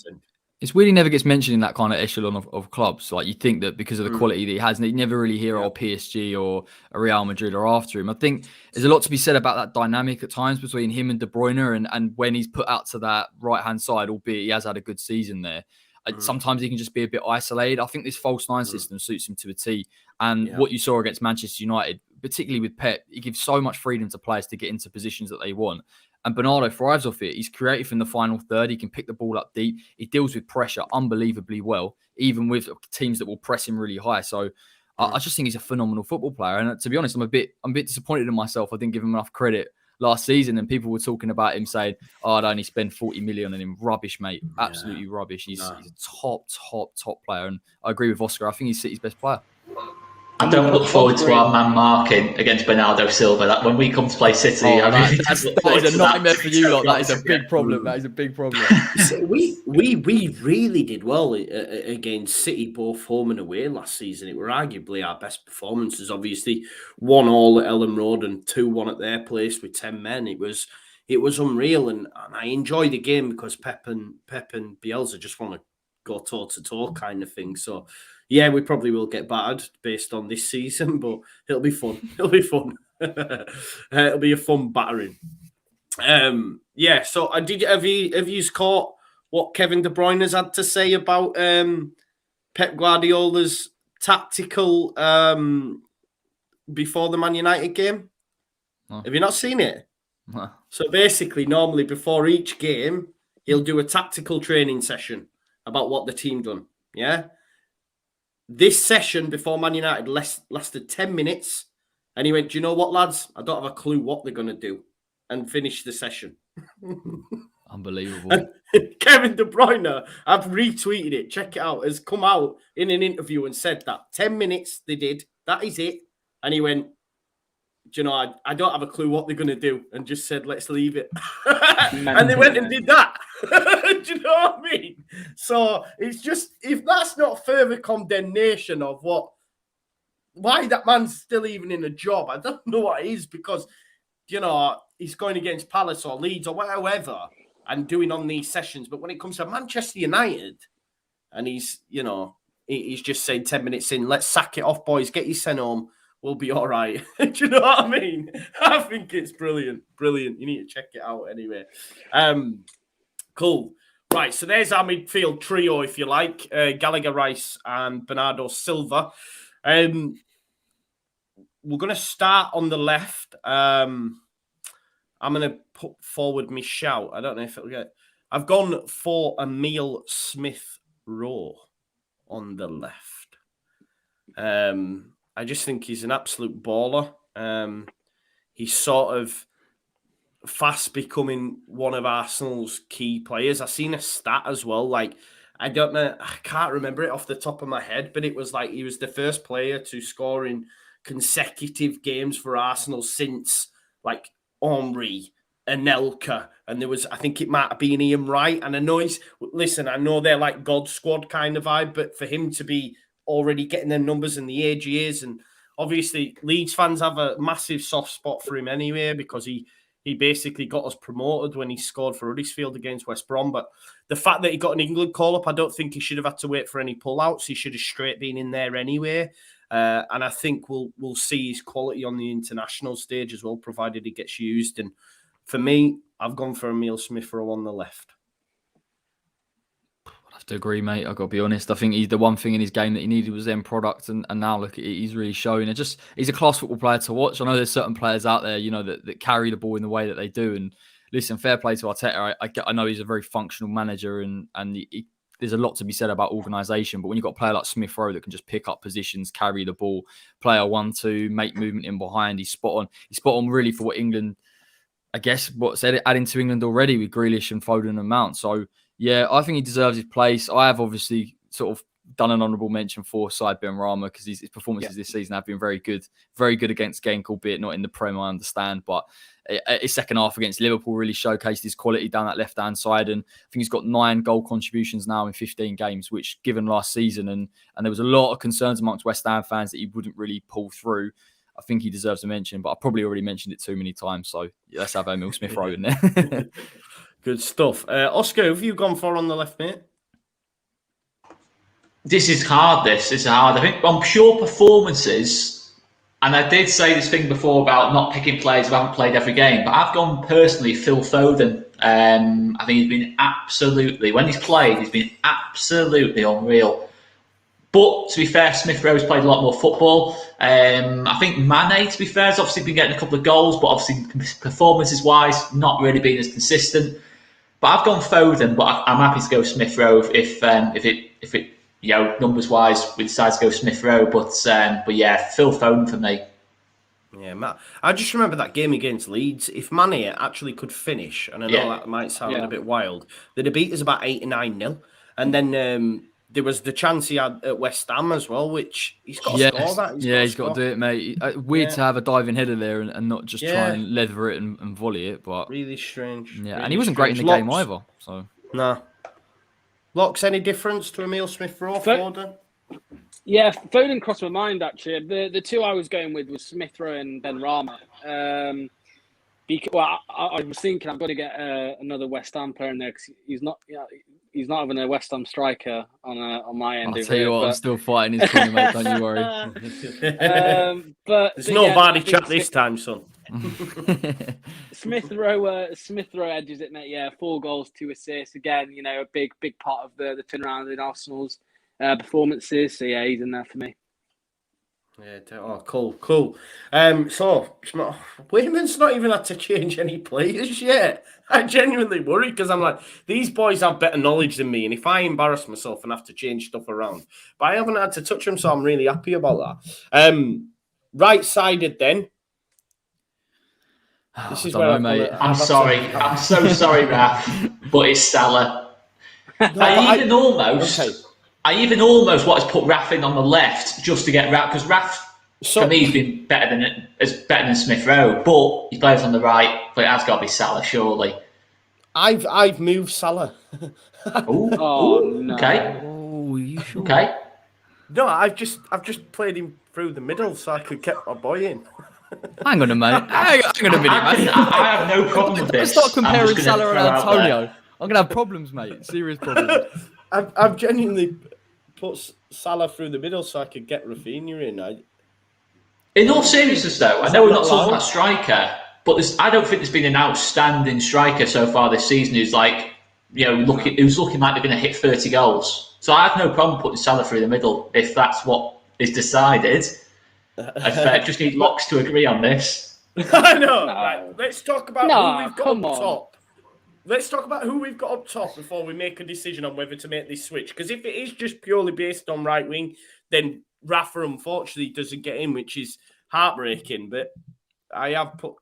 It's weird he never gets mentioned in that kind of echelon of clubs. Like, you think that because of the quality that he has, and you never really hear PSG or a Real Madrid are after him. I think there's a lot to be said about that dynamic at times between him and De Bruyne, and when he's put out to that right-hand side, albeit he has had a good season there. Sometimes he can just be a bit isolated. I think this false nine system suits him to a T. And what you saw against Manchester United, particularly with Pep, he gives so much freedom to players to get into positions that they want. And Bernardo thrives off it. He's creative in the final third. He can pick the ball up deep. He deals with pressure unbelievably well, even with teams that will press him really high. So I just think he's a phenomenal football player. And to be honest, I'm a bit disappointed in myself. I didn't give him enough credit last season, and people were talking about him saying, I'd only spend 40 million on him. Rubbish, mate. Absolutely rubbish. He's a top player. And I agree with Oscar. I think he's City's best player. I don't look forward to our man marking against Bernardo Silva. That when we come to play City, that is a nightmare for you lot. That is a big problem. That is a big problem. we really did well against City, both home and away last season. It were arguably our best performances. Obviously, 1-1 at Ellen Road and 2-1 at their place with 10 men. It was unreal, and I enjoy the game because Pep and Bielsa just want to go toe to toe kind of thing. So. Yeah, we probably will get battered based on this season, but it'll be fun. It'll be fun. It'll be a fun battering. So have you caught what Kevin De Bruyne has had to say about Pep Guardiola's tactical before the Man United game? No. Have you not seen it? No. So basically, normally before each game, he'll do a tactical training session about what the team done. Yeah. This session before Man United lasted 10 minutes, and he went, do you know what, lads? I don't have a clue what they're going to do, and finished the session. Unbelievable. And Kevin De Bruyne, I've retweeted it, check it out, has come out in an interview and said that 10 minutes they did, that is it. And he went, do you know, I don't have a clue what they're going to do, and just said, let's leave it. And they went and did that. Do you know what I mean? So it's just, if that's not further condemnation of why that man's still even in a job, I don't know what it is, because, you know, he's going against Palace or Leeds or whatever and doing on these sessions. But when it comes to Manchester United, and he's, you know, he's just saying 10 minutes in, let's sack it off, boys, get you sent home. We'll be all right. Do you know what I mean? I think it's brilliant. Brilliant. You need to check it out anyway. Cool. Right, so there's our midfield trio, if you like. Gallagher, Rice and Bernardo Silva. We're going to start on the left. I'm going to put forward my shout. I don't know if it'll get... I've gone for Emile Smith-Rowe on the left. I just think he's an absolute baller. He's sort of fast becoming one of Arsenal's key players. I've seen a stat as well. Like, I don't know, I can't remember it off the top of my head, but it was like he was the first player to score in consecutive games for Arsenal since like Henry, Anelka, and there was, I think it might have been Ian Wright. And I know I know they're like God Squad kind of vibe, but for him to be already getting their numbers and the age he is, and obviously Leeds fans have a massive soft spot for him anyway, because he basically got us promoted when he scored for Huddersfield against West Brom. But the fact that he got an England call-up, I don't think he should have had to wait for any pull-outs. He should have straight been in there anyway. And I think we'll see his quality on the international stage as well, provided he gets used. And for me, I've gone for Emile Smith-Rowe on the left. I have to agree, mate. I've got to be honest. I think the one thing in his game that he needed was end product, and now look at it, he's really showing it. He's a class football player to watch. I know there's certain players out there, you know, that carry the ball in the way that they do. And listen, fair play to Arteta. I know he's a very functional manager, and there's a lot to be said about organisation. But when you've got a player like Smith-Rowe that can just pick up positions, carry the ball, play a 1-2, make movement in behind, he's spot on. He's spot on really for what England, I guess, adding to England already with Grealish and Foden and Mount. So, yeah, I think he deserves his place. I have obviously sort of done an honourable mention for Said Benrahma, because his performances this season have been very good against Genk, albeit not in the Prem, I understand. But his second half against Liverpool really showcased his quality down that left-hand side. And I think he's got 9 goal contributions now in 15 games, which, given last season, and there was a lot of concerns amongst West Ham fans that he wouldn't really pull through, I think he deserves a mention. But I probably already mentioned it too many times. So yeah, let's have Emile Smith-Rowe in there. Good stuff. Oscar, who have you gone for on the left, mate? This is hard. This is hard. I think on pure performances, and I did say this thing before about not picking players who haven't played every game, but I've gone personally Phil Foden. I think he's been absolutely, when he's played, he's been absolutely unreal. But to be fair, Smith-Rowe's played a lot more football. I think Mane, to be fair, has obviously been getting a couple of goals, but obviously performances-wise, not really been as consistent. But I've gone Foden, but I'm happy to go Smith-Rowe if it you know, numbers-wise, we decide to go Smith-Rowe. But yeah, Phil Foden for me. Yeah, Matt. I just remember that game against Leeds. If Mane actually could finish, and I know that might sound a bit wild, they'd have beat us about 8-9-0. And then there was the chance he had at West Ham as well, which he's got to score that. He's got to do it, mate. Weird to have a diving header there and not just try and leather it and volley it. But really strange. Yeah, really and he wasn't great in the game either. So nah. Locks, any difference to Emile Smith-Rowe, Foden? Yeah, Foden crossed my mind, actually. The two I was going with was Smith-Rowe and Benrahma. I was thinking I've got to get another West Ham player in there, because he's not having a West Ham striker on my end. I'll tell you what, I'm still fighting his corner, mate. Don't you worry. There's no Vardy chat this time, son. Smith-Rowe edges it, mate. Yeah, 4 goals, 2 assists. Again, you know, a big part of the turnaround in Arsenal's performances. So yeah, he's in there for me. Yeah. Oh, cool. So Wayman's not even had to change any players yet. I genuinely worry, because I'm like, these boys have better knowledge than me, and if I embarrass myself and have to change stuff around, but I haven't had to touch them, so I'm really happy about that. Right-sided then. This is where mate. I'm sorry. I'm so sorry, Raf, but it's Salah. I even almost wanted to put Raf in on the left just to get Raf, because Raf For me, he's been better than Smith Rowe, but he plays on the right. But it has got to be Salah, surely. I've moved Salah. No. Okay. Oh, you sure? Okay. No, I've just played him through the middle so I could get my boy in. Hang on a minute. Hang on a minute, mate. I have no problem with this. Start comparing Salah and Antonio. I'm gonna have problems, mate. Serious problems. I've genuinely put Salah through the middle so I could get Rafinha in. In all seriousness, though, I know we're not talking about striker, but I don't think there's been an outstanding striker so far this season who's like, who's looking like they're going to hit 30 goals. So I have no problem putting Salah through the middle if that's what is decided. I just need Locks to agree on this. I know. Right, let's talk about who we've got up top. Let's talk about who we've got up top before we make a decision on whether to make this switch. Because if it is just purely based on right wing, then Rafa unfortunately doesn't get in, which is heartbreaking. But I have put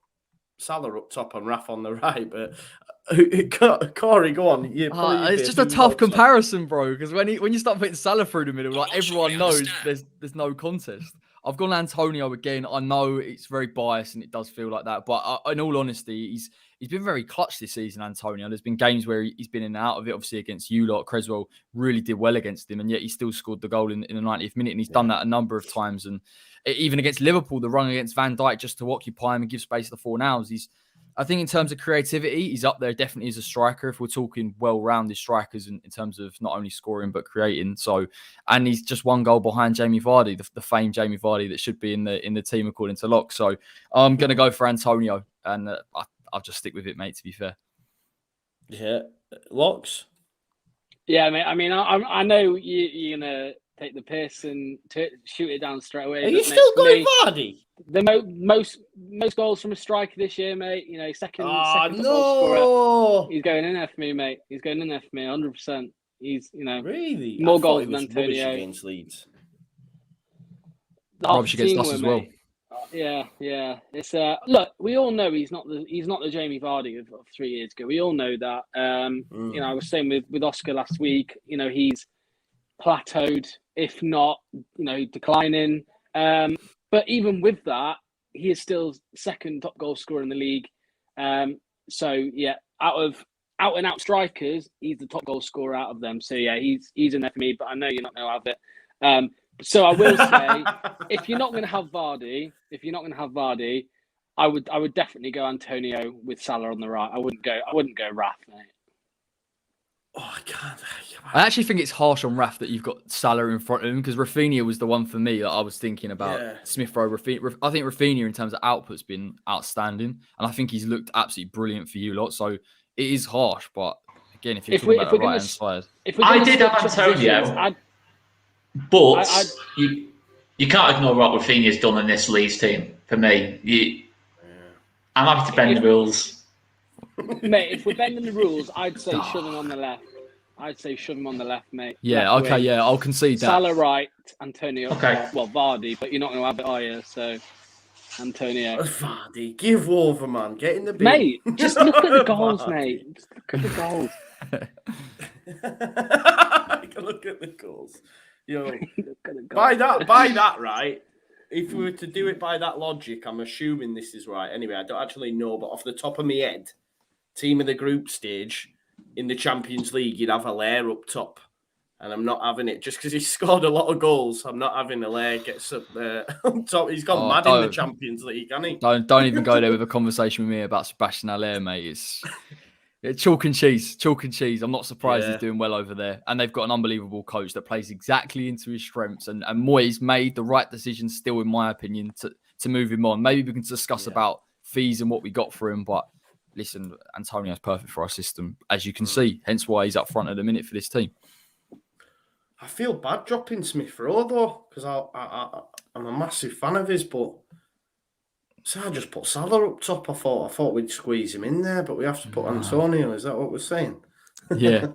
Salah up top and Rafa on the right. But Corey, go on. It's just a tough comparison, bro. Because when you start putting Salah through the middle, like everyone knows, there's no contest. I've gone Antonio again. I know it's very biased and it does feel like that, but in all honesty, he's been very clutch this season, Antonio. There's been games where he's been in and out of it. Obviously, against you lot, Creswell really did well against him, and yet he still scored the goal in the 90th minute, and he's done that a number of times. And even against Liverpool, the run against Van Dijk just to occupy him and give space to the four nows. I think in terms of creativity, he's up there definitely as a striker. If we're talking well-rounded strikers in terms of not only scoring but creating. So, and he's just one goal behind Jamie Vardy, the famed Jamie Vardy that should be in the team according to Locke. So, I'm going to go for Antonio, and I'll just stick with it, mate. To be fair. Yeah, Locks. Yeah, mate. I mean, I know you're gonna take the piss and shoot it down straight away. Are you still going Vardy? The most goals from a striker this year, mate. Second no. goal scorer. He's going in there for me, mate. He's going in there for me, 100%. He's really more goals than Antonio against Leeds. Rubbish against us as well. Yeah. It's look. We all know he's not the Jamie Vardy of 3 years ago. We all know that. I was saying with Oscar last week. He's plateaued, if not, declining. But even with that, he is still second top goal scorer in the league. So yeah, out and out strikers, he's the top goal scorer out of them. So yeah, he's in there for me. But I know you're not going to have it. So I will say, if you're not going to have Vardy, I would definitely go Antonio with Salah on the right. I wouldn't go Raf, mate. Oh, I can't. I actually think it's harsh on Raf that you've got Salah in front of him, because Rafinha was the one for me that I was thinking about. Yeah. Smith Rowe, Rafinha. I think Rafinha in terms of output's been outstanding, and I think he's looked absolutely brilliant for you lot. So it is harsh, but again, if you're talking about the right hand side, I did have Antonio, but you can't ignore what Rafinha's done in this Leeds team. For me, I'm happy to bend the rules. Mate, if we're bending the rules, I'd say shove him on the left. Mate. Yeah, left okay, wing. yeah, I'll concede that. Salah right, Antonio. Okay. Well, Vardy, but you're not going to have it, are you? So, Antonio. Vardy, give over, man. Get in the bin. Mate, just look at the goals, mate. Just look at the goals. Look at the goals. By that, right? If we were to do it by that logic, I'm assuming this is right. Anyway, I don't actually know, but off the top of my head, team of the group stage in the Champions League, you'd have Allaire up top. And I'm not having it just because he scored a lot of goals. I'm not having Allaire gets up there on top. He's gone mad in the Champions League, hasn't he? Don't even go there with a conversation with me about Sebastian Allaire, mate. It's chalk and cheese. I'm not surprised he's doing well over there. And they've got an unbelievable coach that plays exactly into his strengths. And Moyes made the right decision still, in my opinion, to move him on. Maybe we can discuss about fees and what we got for him. But listen, Antonio's perfect for our system, as you can see. Hence why he's up front at the minute for this team. I feel bad dropping Smith Rowe, though, because I'm a massive fan of his, but... So I just put Salah up top. I thought we'd squeeze him in there, but we have to put Antonio. Is that what we're saying? Yeah.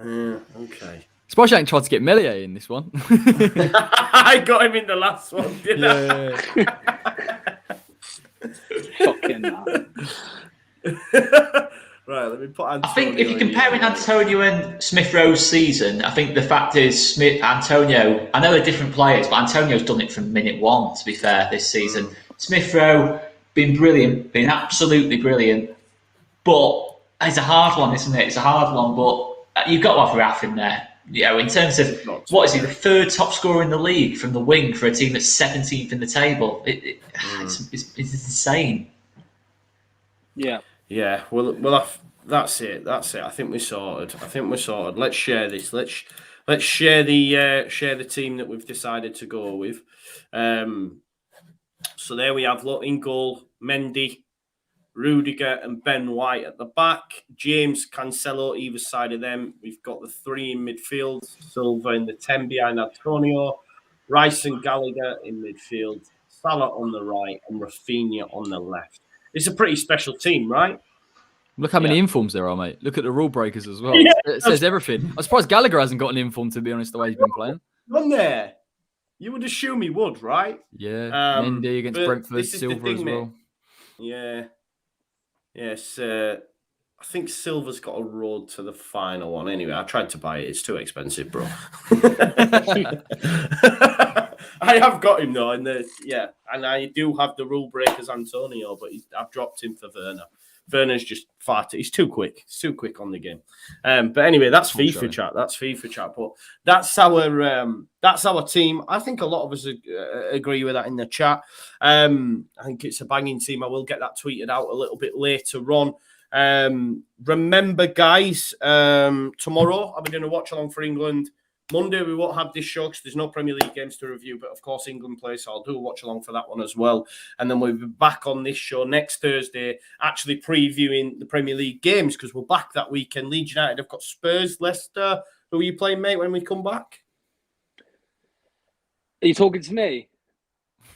Okay. Especially I ain't tried to get Melier in this one. I got him in the last one, didn't I? Fucking Right, let me put Antonio. I think if you're comparing Antonio and Smith Rowe's season, I think the fact is Antonio, I know they're different players, but Antonio's done it from minute one, to be fair, this season. Smith Rowe, been brilliant, been absolutely brilliant. But it's a hard one, isn't it? It's a hard one, but you've got to have Raf in there. You know, in terms of, what is he, the third top scorer in the league from the wing for a team that's 17th in the table? It's insane. Yeah. Yeah, well, that's it. I think we're sorted. Let's share this. Let's share the team that we've decided to go with. So there we have, look, in goal, Mendy, Rudiger and Ben White at the back. James, Cancelo either side of them. We've got the 3 in midfield. Silva in the 10 behind Antonio. Rice and Gallagher in midfield. Salah on the right and Rafinha on the left. It's a pretty special team, right? Look how many informs there are, mate. Look at the rule breakers as well. It says everything. I'm surprised Gallagher hasn't got an inform, to be honest, the way he's been playing. On there. You would assume he would, right? Yeah. Mendy against Brentford, Silva as well. Yeah. Yes. I think Silva's got a road to the final one. Anyway, I tried to buy it. It's too expensive, bro. I have got him though, and I do have the rule breakers Antonio, but I've dropped him for Werner. Werner's just he's too quick. He's too quick on the game. But anyway, that's FIFA chat. That's FIFA chat. But that's our team. I think a lot of us agree with that in the chat. I think it's a banging team. I will get that tweeted out a little bit later on. Remember, guys, tomorrow I'll be doing a watch along for England. Monday we won't have this show because there's no Premier League games to review, but of course England plays, so I'll do a watch along for that one as well. And then we'll be back on this show next Thursday, actually previewing the Premier League games because we're back that weekend. Leeds United have got Spurs, Leicester. Who are you playing, mate, when we come back? Are you talking to me?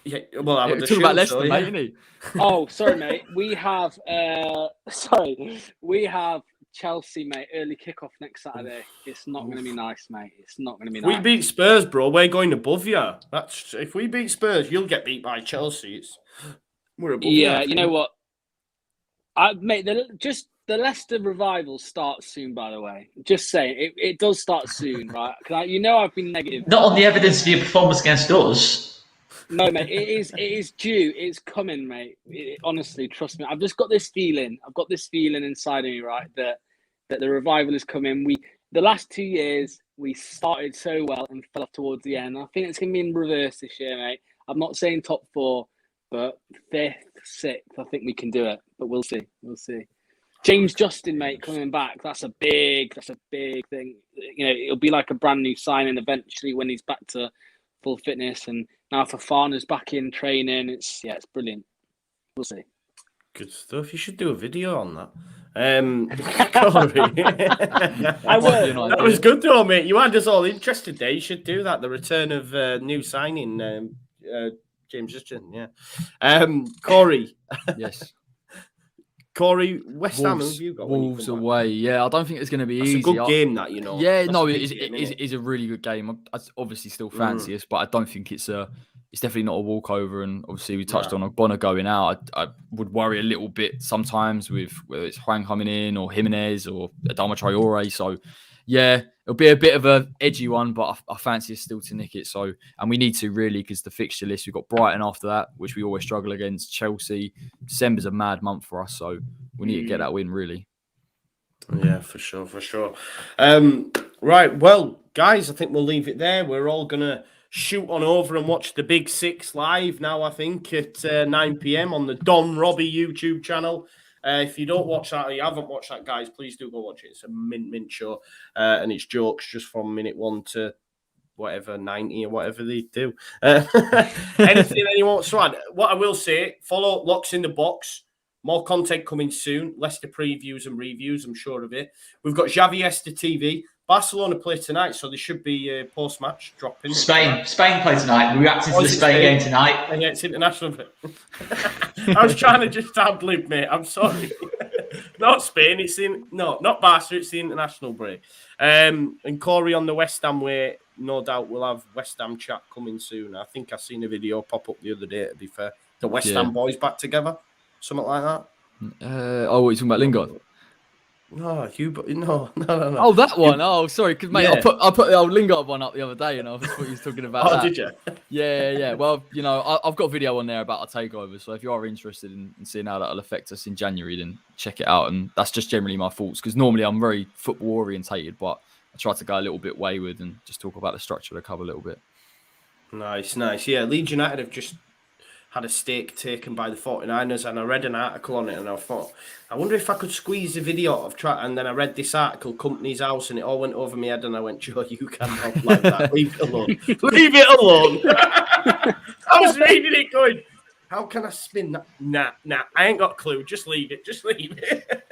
Yeah, well, I would talk about Leicester, so, mate, isn't he? Oh, sorry, mate. We have Chelsea, mate. Early kickoff next Saturday. It's not going to be nice, mate. It's not going to be nice. We beat Spurs, bro. We're going above you. If we beat Spurs, you'll get beat by Chelsea. We're above you. Yeah, you know what? Mate, the Leicester revival starts soon. By the way, just saying, it does start soon, right? Because I've been negative. Not on the evidence of your performance against us. No, mate, it is due. It's coming, mate. Honestly, trust me. I've just got this feeling. I've got this feeling inside of me, right, that the revival is coming. The last 2 years, we started so well and fell off towards the end. I think it's going to be in reverse this year, mate. I'm not saying top 4, but 5th, 6th, I think we can do it. But we'll see. We'll see. James Justin, mate, coming back. That's a big thing. You know, it'll be like a brand new signing eventually when he's back to full fitness. And now Fofana's back in training. It's brilliant. We'll see. Good stuff. You should do a video on that. I will. That was good though, mate. You had us all interested there. You should do that. The return of new signing, James Justin. Yeah. Corey. Yes. Corey, West Ham, who have you got? Wolves away. Yeah, I don't think it's going to be easy. It's a good game, that, you know. Yeah, no, it is a really good game. I obviously still fancy us, but I don't think it's definitely not a walkover. And obviously, we touched on Ogbonna going out. I would worry a little bit sometimes with whether it's Hwang coming in or Jimenez or Adama Traore. So, yeah, it'll be a bit of an edgy one, but I fancy us still to nick it. So, and we need to really, because the fixture list, we've got Brighton after that, which we always struggle against. Chelsea. December's a mad month for us, so we need to get that win, really. Yeah, for sure. Right, well, guys, I think we'll leave it there. We're all going to shoot on over and watch the Big Six live now, I think, at 9 p.m. on the Don Robbie YouTube channel. If you don't watch that or you haven't watched that, guys, please do go watch it. It's a mint show. And it's jokes just from minute 1 to whatever, 90 or whatever they do. Anything anyone wants to add? What I will say, follow Locks in the Box. More content coming soon. Leicester previews and reviews, I'm sure of it. We've got Xavi Esther TV. Barcelona play tonight, so there should be a post-match dropping. Spain play tonight. We're reacting to the Spain game tonight. Yeah, it's international. I was trying to just ad-lib, mate. I'm sorry. Not Spain. Not Barca. It's the international break. And Corey on the West Ham way. No doubt we'll have West Ham chat coming soon. I think I seen a video pop up the other day. To be fair, the West Ham boys back together, something like that. What are you talking about, Lingard? No, no. Oh, that one. Oh, sorry, because mate, I put the old Lingard one up the other day, and I thought you was talking about that. Did you? Yeah. Well, I've got a video on there about a takeover, so if you are interested in seeing how that'll affect us in January, then check it out. And that's just generally my thoughts, because normally I'm very football orientated, but I try to go a little bit wayward and just talk about the structure of the club a little bit. Nice. Yeah, Leeds United have just had a stake taken by the 49ers, and I read an article on it, and I thought, I wonder if I could squeeze the video of track. And then I read this article, Company's House, and it all went over my head, and I went, Joe, you cannot like that. Leave it alone. Leave it alone. I was reading it going, how can I spin that? Nah, I ain't got a clue. Just leave it.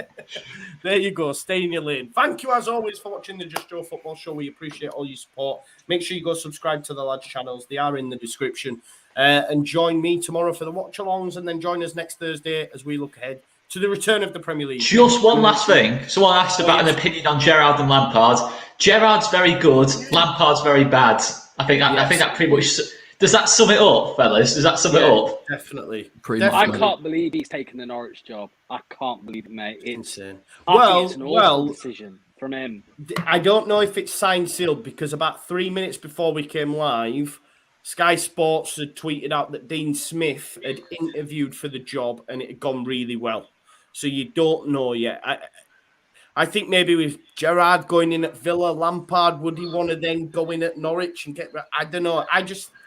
There you go. Stay in your lane. Thank you, as always, for watching the Just Joe Football Show. We appreciate all your support. Make sure you go subscribe to the lads' channels. They are in the description. And join me tomorrow for the watch-alongs, and then join us next Thursday as we look ahead to the return of the Premier League. Just one last thing. Someone asked about an opinion on Gerrard and Lampard. Gerrard's very good. Lampard's very bad. I think that pretty much... Does that sum it up, fellas? Does that sum it up? Definitely. I can't believe he's taken the Norwich job. I can't believe it, mate. It's insane. I think it's an awful decision from him. I don't know if it's signed sealed, because about 3 minutes before we came live, Sky Sports had tweeted out that Dean Smith had interviewed for the job and it had gone really well. So you don't know yet. I think maybe with Gerrard going in at Villa, Lampard, would he want to then go in at Norwich and get... I don't know.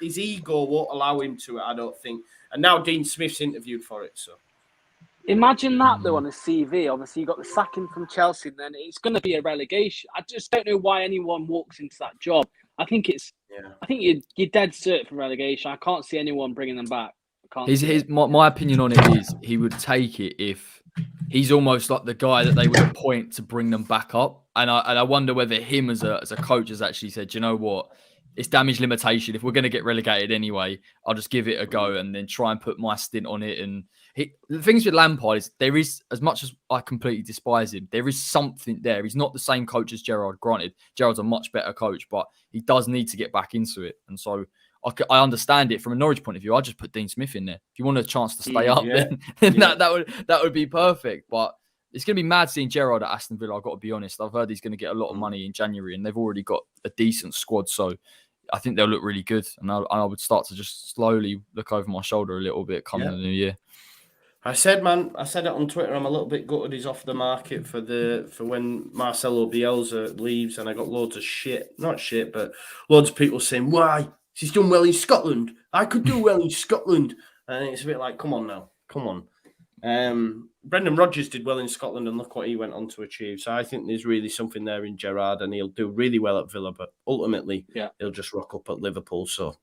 His ego won't allow him to it, I don't think. And now Dean Smith's interviewed for it, so... Imagine that, though, on a CV. Obviously, you got the sacking from Chelsea, and then it's going to be a relegation. I just don't know why anyone walks into that job. I think you're dead cert for relegation. I can't see anyone bringing them back. My opinion on it is he would take it if he's almost like the guy that they would appoint to bring them back up. And I wonder whether him as a coach has actually said, you know what, it's damage limitation. If we're going to get relegated anyway, I'll just give it a go and then try and put my stint on it. And the things with Lampard is there is, as much as I completely despise him, there is something there. He's not the same coach as Gerrard. Granted, Gerrard's a much better coach, but he does need to get back into it. And so I understand it from a Norwich point of view. I just put Dean Smith in there. If you want a chance to stay up, then that would be perfect. But it's going to be mad seeing Gerrard at Aston Villa. I've got to be honest. I've heard he's going to get a lot of money in January, and they've already got a decent squad. So I think they'll look really good. And I would start to just slowly look over my shoulder a little bit come the new year. I said it on Twitter, I'm a little bit gutted he's off the market for when Marcelo Bielsa leaves, and I got loads of but loads of people saying, why? He's done well in Scotland. I could do well in Scotland. And it's a bit like, come on now. Come on. Brendan Rodgers did well in Scotland, and look what he went on to achieve. So I think there's really something there in Gerrard, and he'll do really well at Villa, but ultimately he'll just rock up at Liverpool. So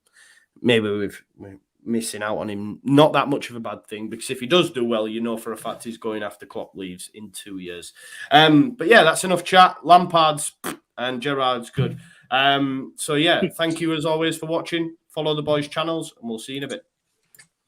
maybe we're missing out on him. Not that much of a bad thing, because if he does do well, you know for a fact he's going after Klopp leaves in 2 years. But yeah, that's enough chat. Lampard's and Gerrard's good. So yeah, thank you as always for watching. Follow the boys' channels, and we'll see you in a bit.